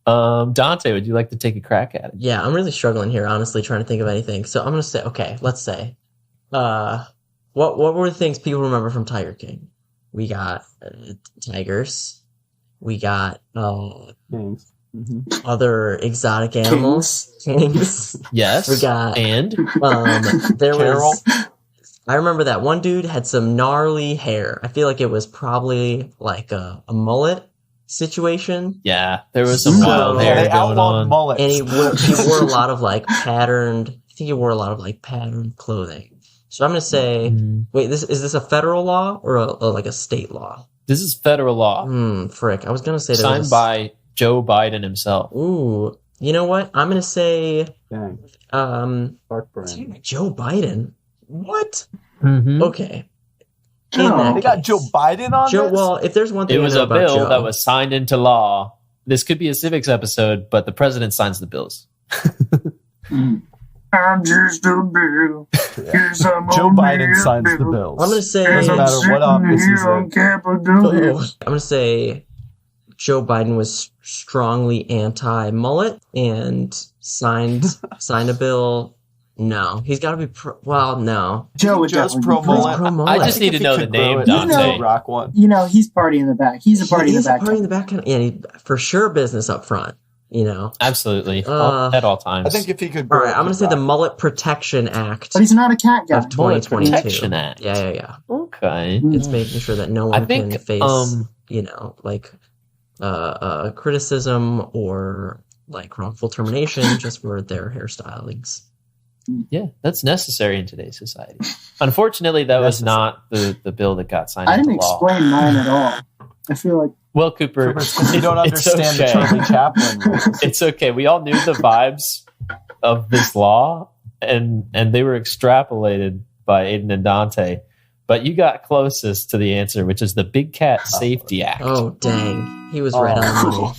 Dante, would you like to take a crack at it? Yeah, I'm really struggling here, honestly, trying to think of anything. So I'm gonna say, okay, let's say, what were the things people remember from Tiger King? We got tigers, we got Things. Mhm. other exotic animals, kings. Yes. We got And there Carol. was. I remember that one dude had some gnarly hair. I feel like it was probably like a mullet situation. yeah, there was some So- wild Yeah, hair they going outlawed on. mullets. And he wore a lot of like patterned. I think he wore a lot of like patterned clothing. So I'm gonna say, Mhm. wait, is this a federal law or like a state law? This is federal law, Frick. I was gonna say there signed was by Joe Biden himself. Ooh, you know what? I'm gonna say, Dang, damn, Joe Biden. What? Mm-hmm. Okay. In Oh. that They got case. Joe Biden on Joe. this? Well, if there's one thing It I was know a about bill Joe, that was signed into law. This could be a civics episode, but the president signs the bills. I'm just a bill. Here's a Joe Biden bill. signs the bills. I'm gonna say. Doesn't matter what office he's in. on Capitol Hill. I'm gonna say Joe Biden was strongly anti-mullet and signed a bill. No, he's got to be no. Joe would Just definitely be pro-mullet. Pro-mullet. I just need to know the name, You know- Dante. Rock one. You know, he's party in the back. He's a party in the He's a back. party in the back. Yeah, for sure, business up front. You know. Absolutely. Uh, At all times. I think if he could. All grow right, I'm gonna it, say the rock. Mullet Protection Act But he's not a cat guy. of Mullet 2022. Protection Act. Yeah. Okay. Mm. It's making sure that no one I think, can face, like, criticism or like wrongful termination just for their hairstylings. Yeah, that's necessary in today's society. Unfortunately, that was not the bill that got signed I into didn't law. explain mine at all. I feel like Well, Cooper, You don't it's understand the okay. Charlie Chaplin rules. It's okay. We all knew the vibes of this law, and they were extrapolated by Aidan and Dante. But you got closest to the answer, which is the Big Cat Safety Act. Oh, dang. He was right on money.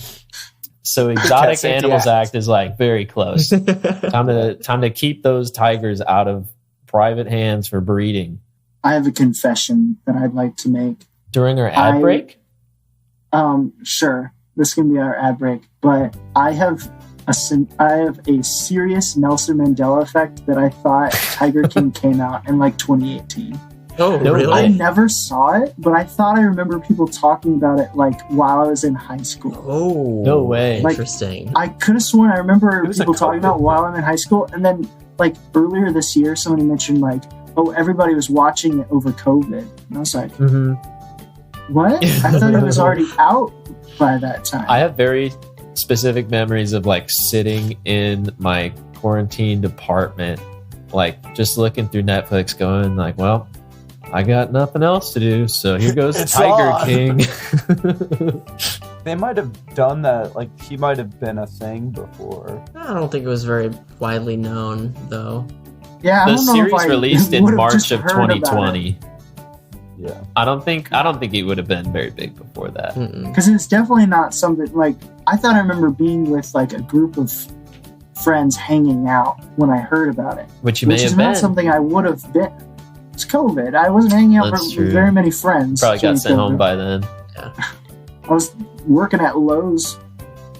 So Exotic Safety Animals Act. Act is like very close. Time to keep those tigers out of private hands for breeding. I have a confession that I'd like to make. During our ad I- break? Sure. this can be our ad break, but I have a serious Nelson Mandela effect that I thought Tiger King came out in like 2018. Oh, really? I never saw it, but I thought I remember people talking about it like while I was in high school. Oh, No way. Like, interesting. I could have sworn I remember It was a people talking COVID about while thing. I'm in high school, and then like earlier this year, somebody mentioned like, oh, everybody was watching it over COVID, and I was like, Mm-hmm. what? I thought it was already out by that time. I have very specific memories of like sitting in my quarantined apartment, like just looking through Netflix, going like, well, I got nothing else to do, so here goes It's Tiger on. King. They might have done that. Like, he might have been a thing before. I don't think it was very widely known, though. yeah, I The don't know series if I released in would've March just of heard about it. 2020. Yeah. I don't think it would have been very big before that. Mm-mm. Because it's definitely not something like I thought. I remember being with like a group of friends hanging out when I heard about it, Which you which may is have not been. something I would have been. It's COVID. I wasn't hanging out That's with true. very many friends. Probably during got sent home COVID. by then. I was working at Lowe's,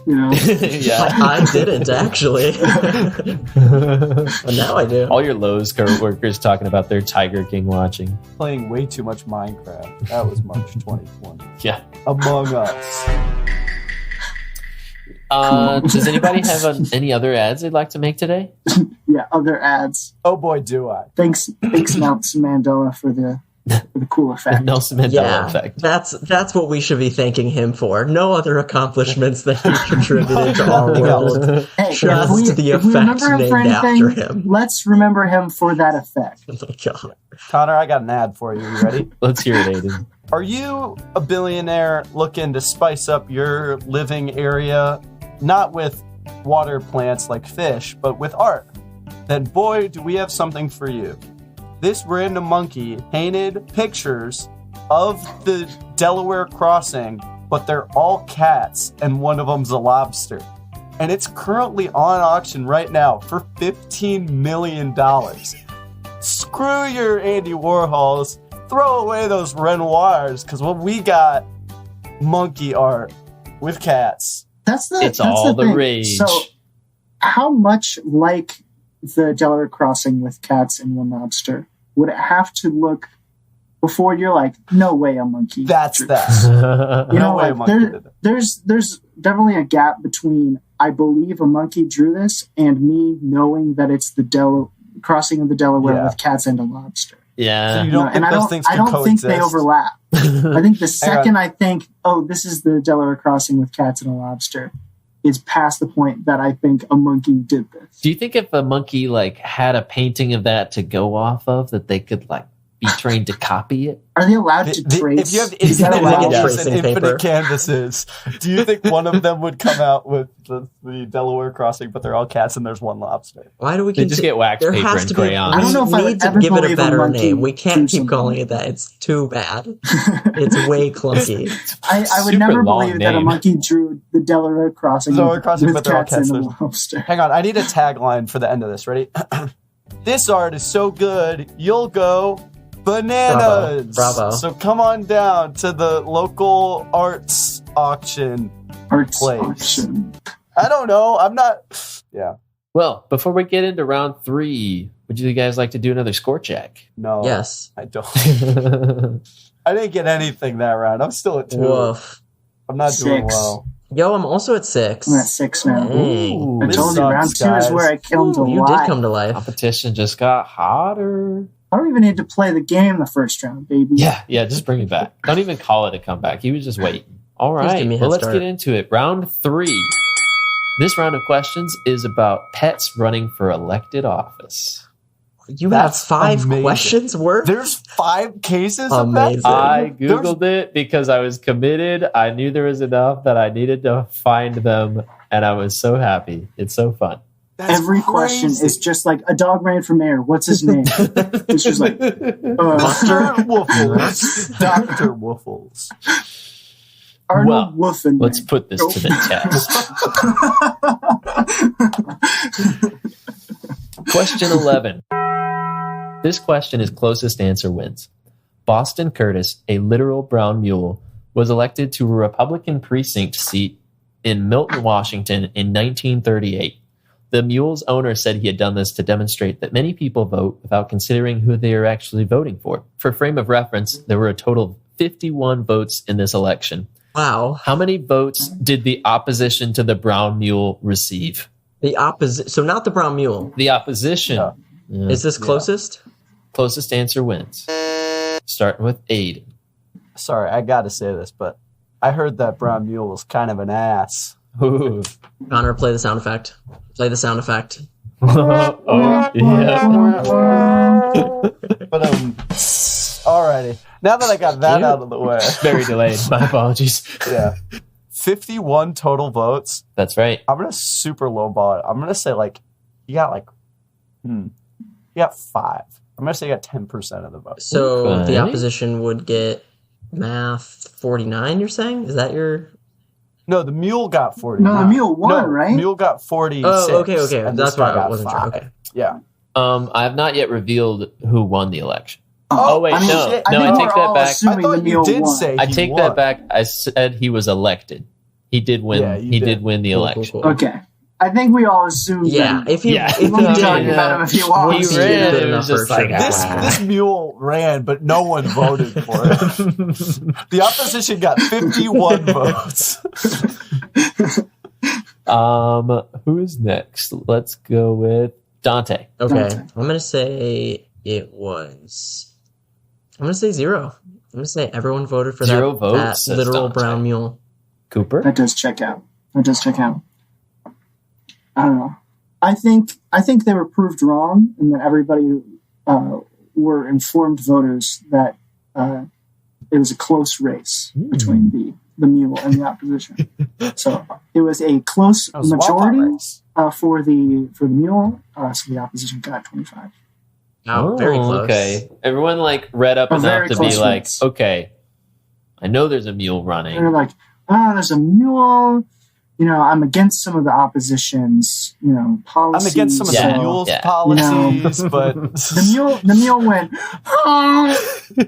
you know. Yeah. I didn't, actually. But now I do. All your Lowe's co-workers talking about their Tiger King watching. Playing way too much Minecraft. That was March 2020. Yeah. Among Us. Does anybody have any other ads they'd like to make today? Yeah, other ads. Oh boy, do I. Thanks Nelson Mandela for the cool The effect. Nelson Mandela Yeah, effect. that's what we should be thanking him for. No other accomplishments that he contributed to our Nothing world. else. Hey, Just the if we effect remember him for named anything, after him. let's remember him for that effect. Oh my god. Connor, I got an ad for you. You ready? Let's hear it, Aidan. Are you a billionaire looking to spice up your living area, not with water plants like fish, but with art? Then boy, do we have something for you. This random monkey painted pictures of the Delaware crossing, but they're all cats and one of them's a lobster. And it's currently on auction right now for $15 million. Screw your Andy Warhols. Throw away those Renoirs, because what we got, monkey art with cats. That's It's that's all the thing. rage. So, how much like the Delaware crossing with cats and one lobster would it have to look before you're like, no way a monkey? That's drew that. this? You No know, way a like monkey did that. there's definitely a gap between I believe a monkey drew this and me knowing that it's the crossing of the Delaware Yeah. with cats and a lobster. So Yeah. you don't and think I those don't, things I can don't think coexist? they overlap. I think the Hang on. second I think, oh, this is the Delaware crossing with cats and a lobster, is past the point that I think a monkey did this. Do you think if a monkey like had a painting of that to go off of, that they could like be trained to copy it? Are they allowed to trace? If you have Is that infinite allowed? Yeah. walls and Tracing infinite paper. canvases, do you think one of them would come out with the Delaware crossing, but they're all cats and there's one lobster? Why do we They just get wax there paper has and to be, crayons. I don't know if I we would need to ever give it a believe a better monkey name. We drew can't keep something calling like it that. It's too bad. It's way clunky. I would Super never long believe that a name. monkey drew the Delaware crossing, Delaware crossing, with but they're all cats and a cats. lobster. Hang on, I need a tagline for the end of this. Ready? This art is so good, you'll go bananas. Bravo. So come on down to the local arts auction. Arts Place. auction. I don't know. I'm not. Yeah. Well, before we get into round 3, would you guys like to do another score check? No. Yes. I don't. I didn't get anything that round. I'm still at 2. Woof. I'm not doing 6. well. Yo, I'm also at 6. I'm at 6 now. Dang. I This told you, round sucks, 2 is guys. where I come to You life. did come to life. Competition just got hotter. I don't even need to play the game the first round, baby. Yeah, just bring it back. Don't even call it a comeback. He was just waiting. All Just right, give me a well, head let's start. get into it. Round 3. This round of questions is about pets running for elected office. You That's have 5 amazing. questions worth? There's 5 cases of that? Amazing. I Googled it because I was committed. I knew there was enough that I needed to find them, and I was so happy. It's so fun. That's Every question crazy. is just like a dog ran for mayor. What's his name? It's just like Dr. Woofles. Dr. Woofles. Arnold Well, Woofenberg. Let's put this to the test. Question 11. This question is closest answer wins. Boston Curtis, a literal brown mule, was elected to a Republican precinct seat in Milton, Washington in 1938. The mule's owner said he had done this to demonstrate that many people vote without considering who they are actually voting for. For frame of reference, there were a total of 51 votes in this election. Wow. How many votes did the opposition to the brown mule receive? The opposite. So not the brown mule. The opposition. Yeah. Is this closest? Closest answer wins. Starting with Aidan. Sorry, I got to say this, but I heard that brown mule was kind of an ass. Ooh. Connor, play the sound effect. Play the sound effect. Oh, yeah. But alrighty. Now that I got that out of the way, Very delayed. My apologies. yeah, 51 total votes. That's right. I'm gonna super lowball it. I'm gonna say you got 5. I'm gonna say you got 10% of the votes. So Okay. the opposition would get math 49, you're saying? Is that your... No, the mule got 40. No, the mule won, right? Mule got 46. Oh, okay. and That's this guy why I got wasn't 5. sure. Okay. Yeah. I have not yet revealed who won the election. Oh, wait, no. shit. No, I think take we're that all back. I assuming the thought you mule did won. say I he take won. that back. I said he was elected. He did win. Yeah, you he did. did win the Cool, election. cool. Okay. I think we all assumed Yeah, that. if you... Yeah. If We'll you be Yeah. talking did, about him if he lost. He Once ran. did good It enough was just for like, sure. This mule ran, but no one voted for it. The opposition got 51 votes. Who's next? Let's go with Dante. Okay, Dante. I'm going to say it was... I'm going to say 0. I'm going to say everyone voted for 0 that votes, says literal Dante. brown mule. Cooper. That does check out. I don't know. I think they were proved wrong, and that everybody were informed voters that it was a close race between the mule and the opposition. So it was a close It was a majority wild race. for the mule. So the opposition got 25. Oh, very close. Okay. Everyone read up A enough very to be close like, race. okay, I know there's a mule And running. they're like, there's a mule. I'm against some of the opposition's, I'm policies. against some of Yeah. the mule's Yeah. policies, but The mule went,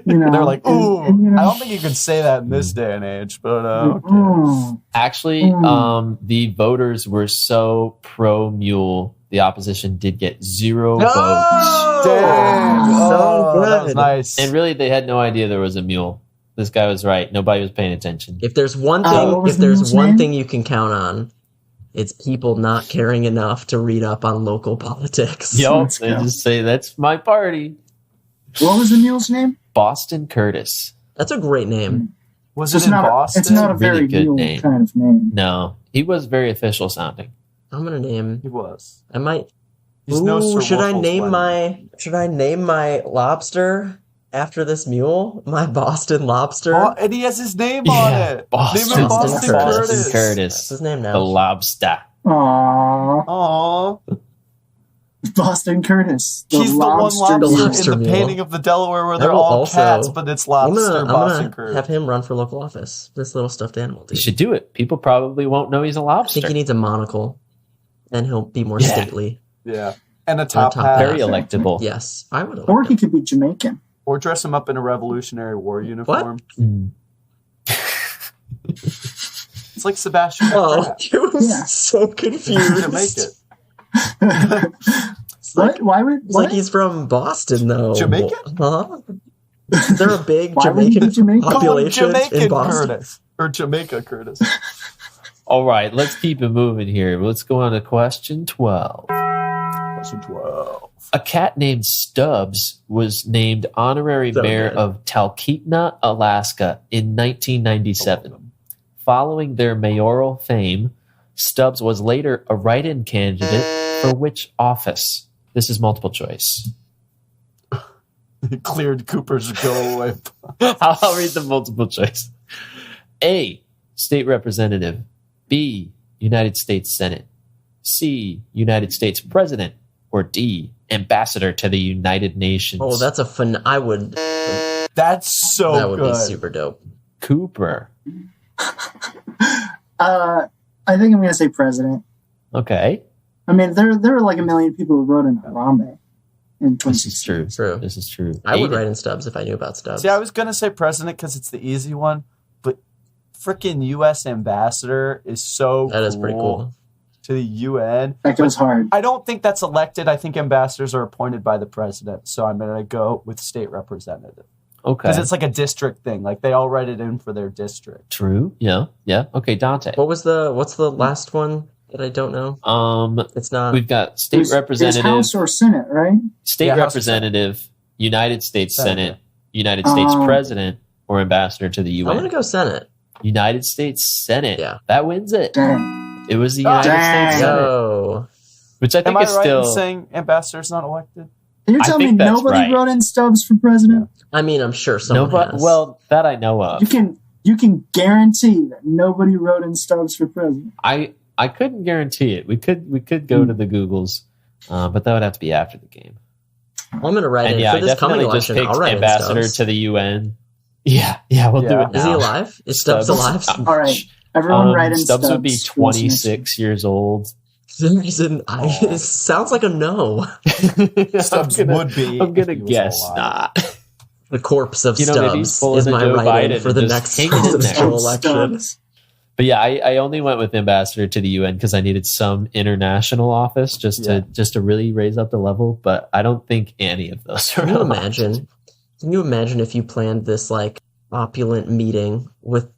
they're like, ooh, and, I don't think you can say that in this day and age, but okay. "Mm." Actually, the voters were so pro mule, the opposition did get 0 votes. Dang. So Oh, that was good. nice. And really, they had no idea there was a mule. This guy was right. Nobody was paying attention. If there's one what thing, was if the there's mule's one name? thing you can count on, it's people not caring enough to read up on local politics. Yo, Let's they go. just say, that's my party. What was the mule's name? Boston Curtis. That's a great name. Was It's it in not Boston? it's not a Really very good mule name. kind of name. No, he was very official sounding. I'm gonna name. He was. I might. He's no Sir should I Wolf's name Lennon. my lobster after this mule? My Boston lobster. Oh, and he has his name on it. Boston, Name him Boston Boston Curtis. Curtis. That's his name the now. lobster. Aww, Aww. Boston Curtis. He's the one lobster The mule. lobster in the mule. painting of the Delaware where I they're will all also- cats, but it's I'm lobster gonna Boston Curtis. have him run for local office. This little stuffed animal You dude. should do it. People probably won't know he's a I lobster. think he needs a monocle, and he'll be more Yeah. stately. Yeah. And a top top hat. Very electable. Yes, I would. Or he could be Jamaican. Or dress him up in a Revolutionary War uniform. Mm. It's like Sebastian. Oh, he was Yeah. so confused. to make it. It's like, What? Why would? it's like What? he's from Boston, though. Jamaican? Huh? Is there a big Why would he be Jamaican Jamaican? Call him population in Jamaican Boston? Curtis. Or Jamaica Curtis. All right, let's keep it moving here. Let's go on to question 12. Question 12. A cat named Stubbs was named honorary So mayor good. of Talkeetna, Alaska in 1997. Following their mayoral fame, Stubbs was later a write-in candidate for which office? This is multiple choice. Cleared Cooper's go away. I'll read the multiple choice. A, state representative. B, United States Senate. C, United States president. Or D, ambassador to the United Nations. Oh, that's a fun. I would. That's so that would good. be super dope. Cooper. I think I'm gonna say president. Okay. I mean, there were like a million people who wrote in Harambe in This is 2016. true. True. This is true. I would Aidan. write in Stubbs if I knew about Stubbs. See, I was going to say president because it's the easy one, but freaking U.S. ambassador is so That is pretty cool. to the UN. That goes hard. I don't think that's elected. I think ambassadors are appointed by the president. So I'm going to go with state representative. Okay. Because it's like a district thing. Like they all write it in for their district. True. Yeah. Yeah. Okay, Dante. What's the last one that I don't know? It's not. We've got state representative, House or Senate, right? state Yeah, House or representative, United States Senate, Senate. United States president, or ambassador to the UN. I'm gonna go Senate. United States Senate. Yeah. That wins it. Dang. It was the United dang. States Senate, Yo. which I think Am I is right still. in saying ambassador's not elected? You're I telling me think that's nobody right. wrote in stubs for president? I mean, I'm sure someone Nobody, has. well, that I know of. You can guarantee that nobody wrote in stubs for president. I couldn't guarantee it. We could go to the Googles, but that would have to be after the game. I'm gonna write And in yeah, for I this coming definitely just election. picked I'll write ambassador in Stubbs. to the UN. Yeah, we'll do Yeah. it now. Is he alive? Is Stubbs alive? All right, everyone write in Stubbs would be for this next 26 years old. The reason it sounds like a no. Stubbs would be. I'm gonna if he was guess alive. not. The corpse of You know, maybe he's Stubbs pulling is a my Joe write-in Biden for and the just next hanging in there. presidential election. Stubbs. But yeah, I only went with ambassador to the UN because I needed some international office just to really raise up the level. But I don't think any of those are. Can you allowed. imagine? Can you imagine if you planned this like opulent meeting with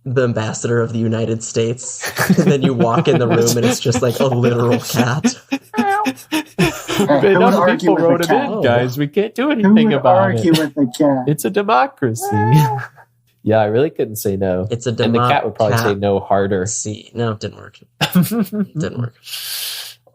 the ambassador of the United States, and then you walk in the room and it's just like a literal cat? But Who would enough argue people with the wrote it cat? in, guys. We can't do Who anything would about argue it. with the cat? It's a democracy. Yeah, I really couldn't say no. It's a and the cat would probably say no harder. See, no, it didn't work. Didn't work.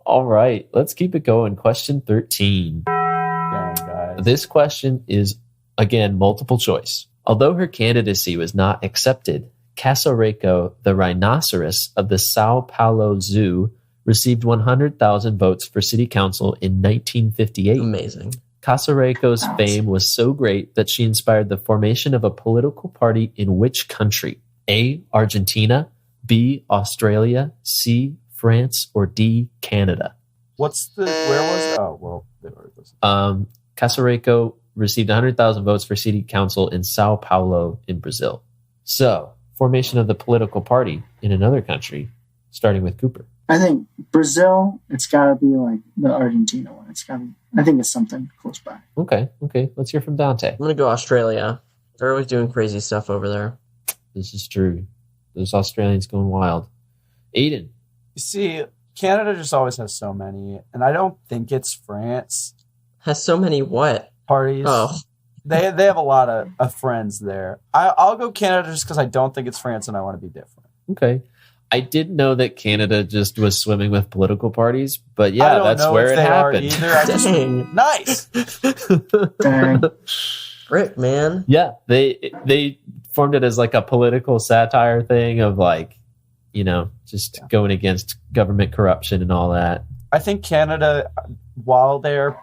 All right, let's keep it going. Question 13. Dang, guys. This question is, again, multiple choice. Although her candidacy was not accepted, Casareco, the rhinoceros of the Sao Paulo Zoo, received 100,000 votes for city council in 1958. Amazing. Casareco's fame was so great that she inspired the formation of a political party in which country? A. Argentina, B. Australia, C. France, or D. Canada? Where was it? Oh, well, they already listened. Casareco received 100,000 votes for city council in Sao Paulo in Brazil. So, formation of the political party in another country, starting with Cooper. I think Brazil, it's got to be like the Argentina one. It's got to be, I think it's something close by. Okay. Let's hear from Dante. I'm gonna go Australia. They're always doing crazy stuff over there. This is true. Those Australians going wild. Aidan. You see, Canada just always has so many, and I don't think it's France Has so many what? parties. Oh, They have a lot of friends there. I'll go Canada just because I don't think it's France, and I want to be different. Okay. I didn't know that Canada just was swimming with political parties, but I yeah, don't that's know where if it they are happened. either. I just, dang. nice. Dang. Frick, man. Yeah, they formed it as like a political satire thing of like, just going against government corruption and all that. I think Canada, while they're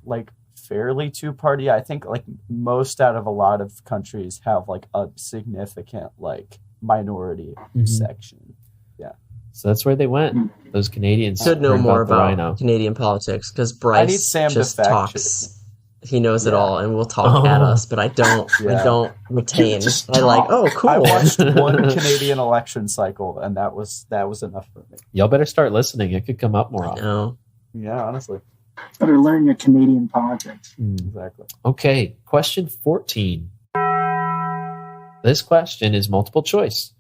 like fairly two-party, I think like most out of a lot of countries have like a significant like minority section. So that's where they went. Those Canadians Should know heard more the about rhino. Canadian politics because I need Bryce Sam to just fact talks. He knows it Yeah. all and will talk at us, but I don't. Yeah. I don't retain. Just I like. talk. Oh, cool. I watched one Canadian election cycle, and that was enough for me. Y'all better start listening. It could come up more I often. know. Yeah, honestly, Better learn your Canadian politics. exactly. Okay, question 14. This question is multiple choice.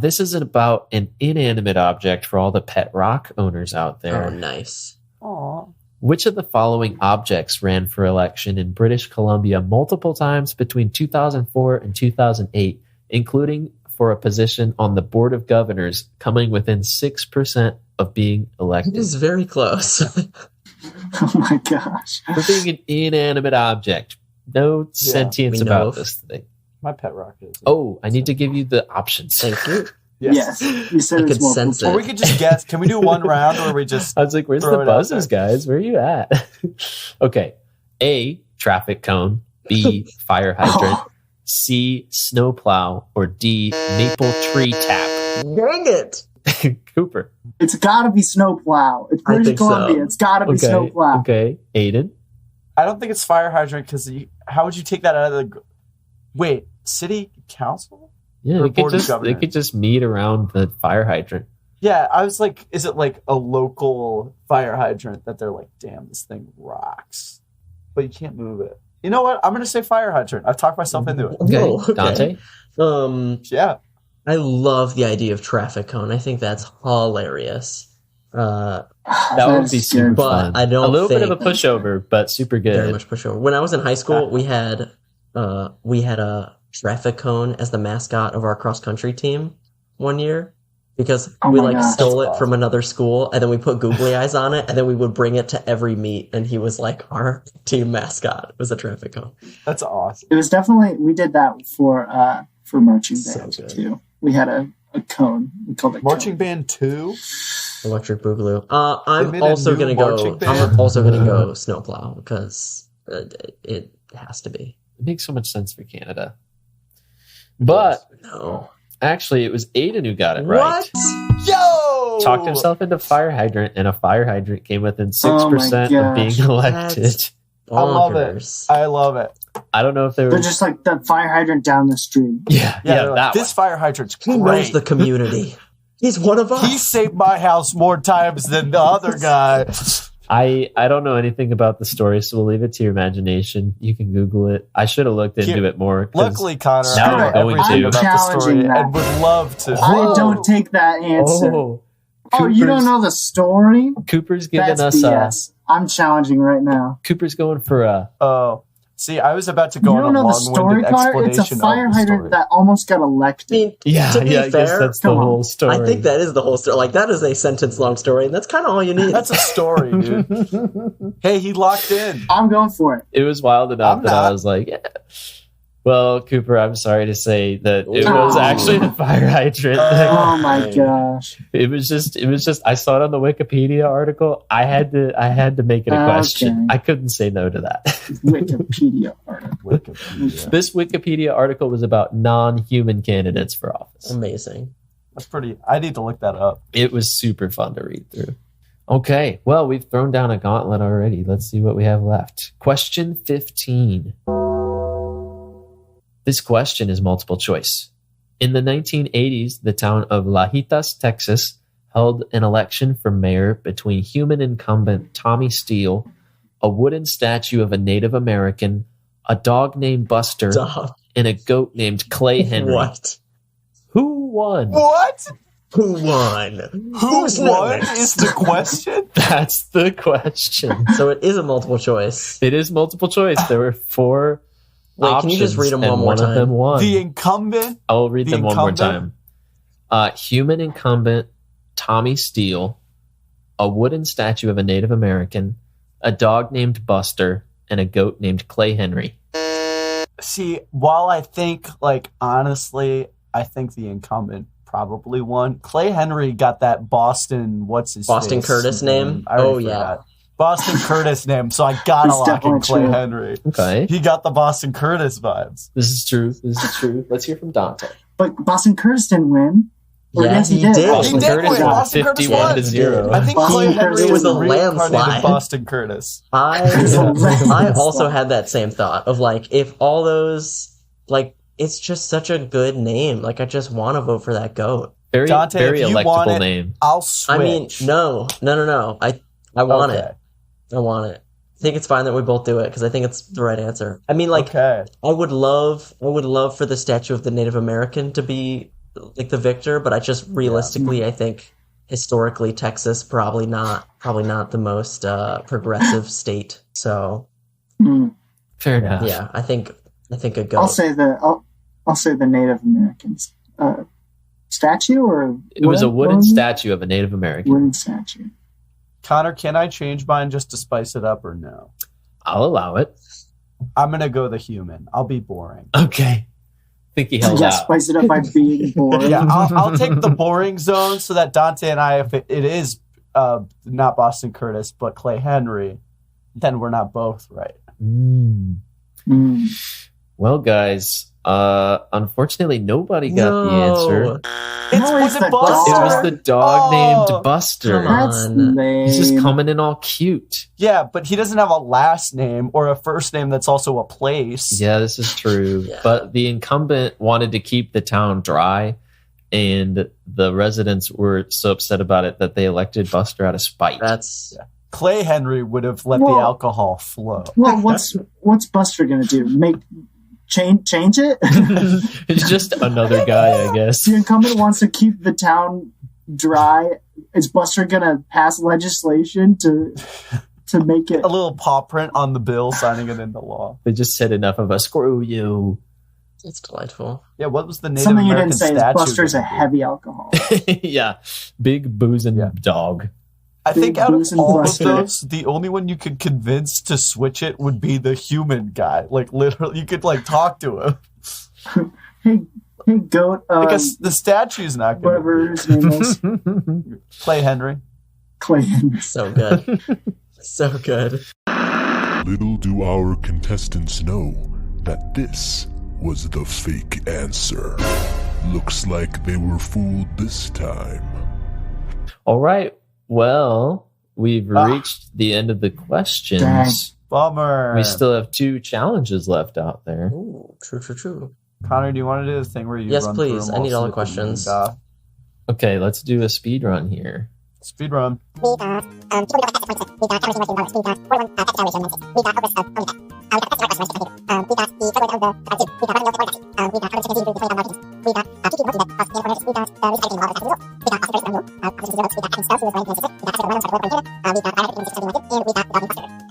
This is about an inanimate object for all the pet rock owners out there. Oh, nice. Aw. Which of the following objects ran for election in British Columbia multiple times between 2004 and 2008, including for a position on the Board of Governors, coming within 6% of being It elected? is very close. Oh my gosh. For being an inanimate object. No sentience we know about of. this thing. My pet rock is. Oh, I need to give you the options. Thank you. Yes. You said I it's could multiple sense Or it. we could just guess. Can we do one round, or we just? I was like, where's Throw the it out buzzers, guys? Where are you at? Okay. A, traffic cone. B, fire hydrant. C, snowplow. Or D, maple tree tap. Dang it. Cooper. It's got to be snowplow. It's I British think so. Columbia. It's got to be snowplow. Okay. Aiden. I don't think it's fire hydrant because how would you take that out of the? Wait, city council? Yeah, they could just meet around the fire hydrant. Yeah, I was like, is it like a local fire hydrant that they're like, damn, this thing rocks, but you can't move it. You know what? I'm gonna say fire hydrant. I've talked myself into it. Okay, Oh, okay. Dante. Yeah, I love the idea of traffic cone. I think that's hilarious. That would be super fun. But I don't a little bit of a think- pushover, but super good. Very much pushover. When I was in high school, we had a traffic cone as the mascot of our cross country team one year because Oh we my gosh. stole That's it from another school and then we put googly eyes on it and then we would bring it to every meet and he was like our team mascot. It was a traffic cone. that's awesome. It was definitely, we did that for marching So band good. too. We had a cone. We called it Marching cone. band 2. Electric Boogaloo. They I'm made a also new gonna marching go. band? I'm also gonna go snowplow because it has to be. It makes so much sense for Canada. But No. actually, it was Aidan who got it right. What? Yo! Talked himself into fire hydrant, and a fire hydrant came within Oh my 6% of being gosh. elected. That's I love it. bonkers. I love it. I don't know if they were. They're just like the fire hydrant down the street. Yeah, they're like, that this fire hydrant's He knows great. the community. He's one of us. He saved my house more times than the other guy. I don't know anything about the story, so we'll leave it to your imagination. You can Google it. I should have looked into Here, it more. 'cause Luckily, Connor, Now I know we're going everything to. about the I'm story challenging that. and would love to. I don't take that answer. Oh, Oh, you don't know the story? Cooper's giving That's us BS. I'm challenging right now. Cooper's going for a. Oh, see, I was about to go You on don't a know the story, long-winded Connor? It's a explanation fire of the story. hydrant that almost got I elected. mean, Yeah, to be I guess fair, that's the come on. whole story. I think that is the whole story. Like that is a sentence-long story, and that's kind of all you need. That's a story, dude. Hey, he locked in. I'm going for it. It was wild enough I'm that I not. was like, yeah. Well, Cooper, I'm sorry to say that it Oh. was actually the fire hydrant. Oh my gosh. It was just I saw it on the Wikipedia article. I had to make it a question. Okay. I couldn't say no to that. Wikipedia article. Wikipedia. This Wikipedia article was about non-human candidates for office. Amazing. That's pretty. I need to look that up. It was super fun to read through. Okay, well, we've thrown down a gauntlet already. Let's see what we have left. Question 15. This question is multiple choice. In the 1980s, the town of Lajitas, Texas, held an election for mayor between human incumbent Tommy Steele, a wooden statue of a Native American, a dog named Buster, Duh. and a goat named Clay Henry. What? Who won? What? Who won? Who Who's won next? is the question? That's the question. So it is a multiple choice. It is multiple choice. There were 4 Wait, can you just read them and one more one of them time? won. The incumbent? I will read the them one more incumbent? time. Human incumbent Tommy Steele, a wooden statue of a Native American, a dog named Buster, and a goat named Clay Henry. See, while I think, like, honestly, I think the incumbent probably won. Clay Henry got that Boston, what's his Boston face Curtis name? I already Oh, yeah. forgot. Boston Curtis name, so I gotta It's lock in definitely Clay true. Henry. Okay. He got the Boston Curtis vibes. This is true. This is true. Let's hear from Dante. But Boston Curtis didn't win. Or Yeah, yes, he did. Boston He did Curtis win. won Boston Curtis 51 won. to 0. I think Boston Clay Henry Curtis It was is a the reincarnated landslide. Boston Curtis. I also had that same thought of like, if all those, like, it's just such a good name. Like, I just want to vote for that goat. Very, Dante, very if you electable want it, name. I'll switch. I mean, no. I want Okay. it. I want it. I think it's fine that we both do it because I think it's the right answer. I mean, like, Okay. I would love for the statue of the Native American to be like the victor, but I just realistically, I think historically Texas probably not the most progressive state. So Mm. Fair enough. yeah, I think a goat. I'll say the Native Americans statue or It was a wooden what? statue of a Native American. Wooden statue. Connor, can I change mine just to spice it up or no? I'll allow it. I'm going to go the human. I'll be boring. Okay. I think he held Yeah, out. spice it up by being boring. Yeah, I'll take the boring zone so that Dante and I, if it is not Boston Curtis, but Clay Henry, then we're not both right. Mm. Mm. Well, guys, Unfortunately, nobody got the answer. Was it It Buster? was the dog named Buster. Come on. That's lame. He's just coming in all cute. Yeah, but he doesn't have a last name or a first name that's also a place. Yeah, this is true. Yeah. But the incumbent wanted to keep the town dry, and the residents were so upset about it that they elected Buster out of spite. That's Clay Henry would have let the Well- alcohol flow. Well, what's Buster gonna do? Change it? It's just another guy, I guess. The incumbent wants to keep the town dry. Is Buster gonna pass legislation to make it? A little paw print on the bill, signing it into law. They just said enough of us. Screw you. it's delightful. Yeah, what was the Native Something you American didn't say is statue Buster's a gonna be? heavy alcohol. Yeah, big boozing Yeah. dog. I think Big out of Booze and all of Buster. those, the only one you could convince to switch it would be the human guy. Like literally, you could like talk to him. Hey, goat. Because the statue's not going Whatever to his name is, be. Clay Henry. Clayton. So good. So good. Little do our contestants know that this was the fake answer. Looks like they were fooled this time. All right. Well, we've reached the end of the questions. Dang. Bummer. We still have 2 challenges left out there. Ooh, true. Connor, do you want to do the thing where you Yes, run through please. them I need all the so we can questions. go? Okay, let's do a speed run here. Speed run.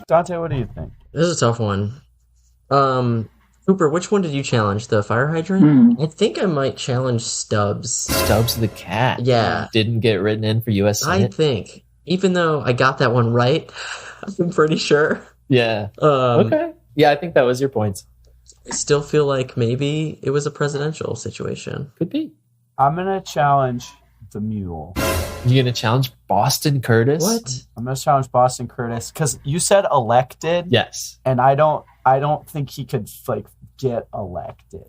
Dante, what do you think? This is a tough one. Cooper, which one did you challenge? The fire hydrant? Hmm. I think I might challenge Stubbs. Stubbs the cat. Yeah. Didn't get written in for U.S. I Senate. think, even though I got that one right, I'm pretty sure. Yeah. Um, Okay. Yeah, I think that was your points. I still feel like maybe it was a presidential situation. Could be. I'm gonna challenge the mule. You gonna challenge Boston Curtis? What? I'm gonna challenge Boston Curtis because you said elected, Yes. and I don't think he could like get elected.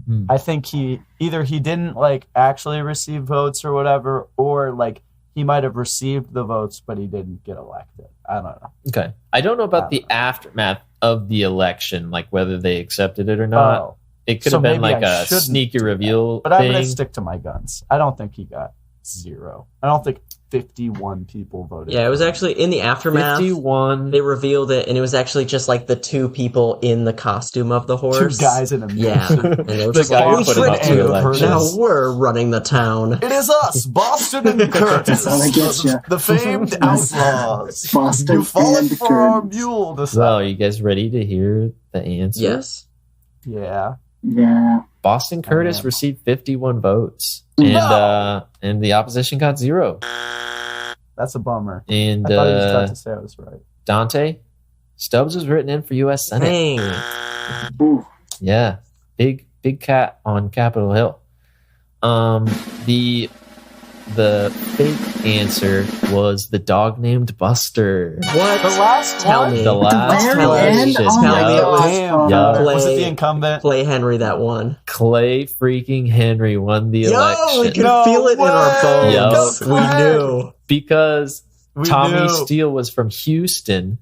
Hmm. I think he didn't like actually receive votes or whatever, or like he might have received the votes but he didn't get elected. I don't know. Okay. I don't know about the aftermath of the election, like whether they accepted it or not. Oh, It could so have been maybe like I a shouldn't sneaky do that. reveal but I'm thing. gonna stick to my guns. I don't think he got 0. I don't think 51 people voted. Yeah, it was actually in the aftermath. 51. They revealed it, and it was actually just like the 2 people in the costume of the two horse. guys in a mule Yeah, suit. and they were The just guy like, who "We put him up should to do. elections. Now we're running the town." It is us, Boston and Curtis, That's how they get ya. the famed outlaws. Boston You fought and for our Curtis. mule this Well, are you guys ready to hear the answer? Yes. Yeah. Yeah. Boston Curtis man. received 51 votes. No! And the opposition got 0. That's a bummer. And I thought he was about to say I was right. Dante, Stubbs was written in for U.S. Senate. Dang. Ooh. Yeah, big cat on Capitol Hill. The fake answer was the dog named Buster. What? The last Tell one? me. The last very question. end? Oh my yeah. God. Damn. Yeah. Was it Play- the incumbent? Clay Henry that one. Clay freaking Henry won the Yo, we election could No feel it in our way. bones. Yo. We Go knew. because We Tommy knew. Steele was from Houston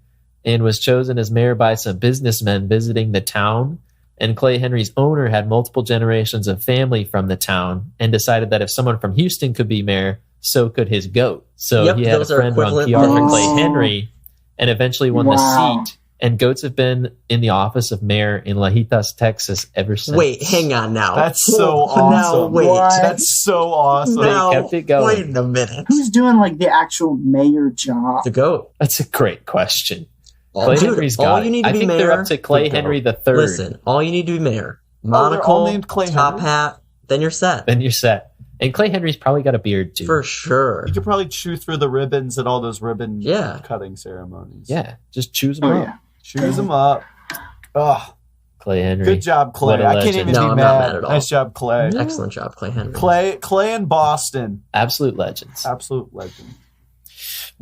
and was chosen as mayor by some businessmen visiting the town. And Clay Henry's owner had multiple generations of family from the town and decided that if someone from Houston could be mayor, so could his goat. So Yep, he had a those are friend run equivalent PR for things. Clay Henry and eventually won Wow. the seat. And goats have been in the office of mayor in Lajitas, Texas ever since. Wait, hang on now. That's so Now, awesome. wait. What? That's so awesome. Now, kept it going. Wait a minute. Who's doing like the actual mayor job? The goat. That's a great question. Clay Dude, Henry's all got you it. need to I be think mayor. they're up to Clay the goat. Henry the third. Listen, all you need to be mayor. they're all Monocle, named Clay top Henry? hat, then you're set. Then you're set. And Clay Henry's probably got a beard too. For sure. You could probably chew through the ribbons at all those ribbon Yeah. cutting ceremonies. Yeah, just choose them Oh up. yeah. Choose them up. Oh, Clay Henry. good job, Clay. What a I can't legend. even No, be I'm mad. not mad at all. Nice job, Clay. Excellent job, Clay Henry. Clay and Boston. Absolute legends. Absolute legend.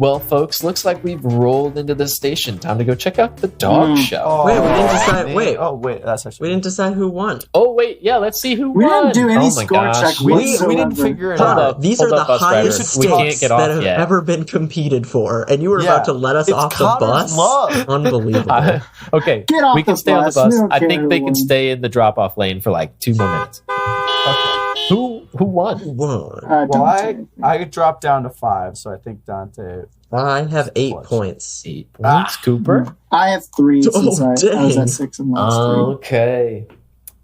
Well, folks, looks like we've rolled into the station. Time to go check out the dog show. Oh, Wait, we didn't decide. man. Wait. Oh, wait. That's actually. We didn't decide who won. Oh, wait. Yeah, let's see who We won. didn't do any oh my score gosh. check We whatsoever. didn't figure it Hold out. up. These Hold are up, the bus highest driver. We can't stakes get off that have yet. ever been competed for, and you were Yeah. about to let us It's off the Connor's bus. love. Unbelievable. Okay, Get off we can the stay on the bus. bus. We don't I care think who they can won. stay in the drop-off lane for like 2 more minutes. Okay. Who won? Won. Well, Dante. I dropped down to 5, so I think Dante. I have 8 Clutch. points. 8 points, Cooper. I have 3 since I was dang. at 6 and lost 3. Okay.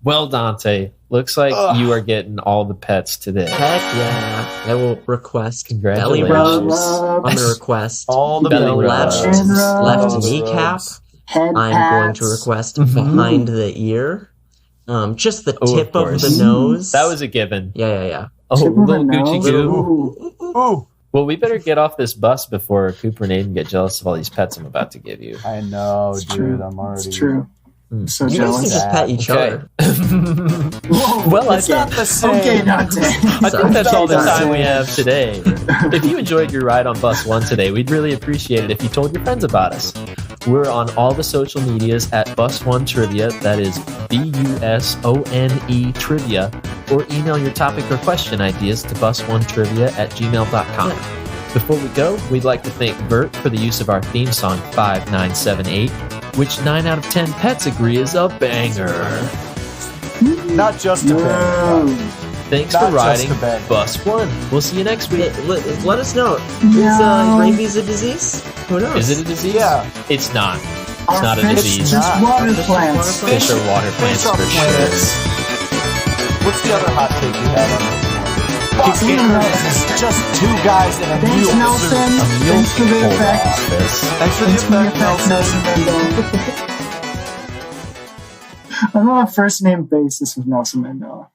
Well, Dante, looks like you are getting all the pets today. Heck yeah. I will request belly Congratulations. rubs. I'm Rubs. going to request All the Belly belly rubs. rubs. Chin rubs. left kneecap. Head I'm going to pats. request Mhm. behind the ear. Just the Oh, of tip of course. the nose. That was a given. Yeah. Oh, Tip of the little Gucci nose. goo. Ooh. Ooh, Well, we better get off this bus before Cooper and Aiden get jealous of all these pets I'm about to give you. I know, It's dude. true. I'm already. It's true. I'm so You guys can jealous. just pet each Okay. other. Well, I It's think, not the same. Okay, Dante. I think that's all the Sorry. time we have today. If you enjoyed your ride on Bus 1 today, we'd really appreciate it if you told your friends about us. We're on all the social medias at Bus1 Trivia, that is BUSONE Trivia, or email your topic or question ideas to bus1trivia@gmail.com. Before we go, we'd like to thank Bert for the use of our theme song 5978, which 9 out of 10 pets agree is a banger. Not just a bit. Whoa. Thanks Not for just riding a bang. Bus 1. We'll see you next week. Let us know. No. Is rabies a disease? Who knows? Is it a disease? Yeah. It's not. It's Our not a fish disease. just water Fish- plants. water Fish are water plants Fish are for plants. What's the other hot take you had on this? It's just 2 guys in a Thanks, mule Nelson. suit. Thanks for the effect. This. Thanks for the Thanks for the effect, effect, Nelson. Nelson Mandela. I'm on a first name basis with Nelson Mandela.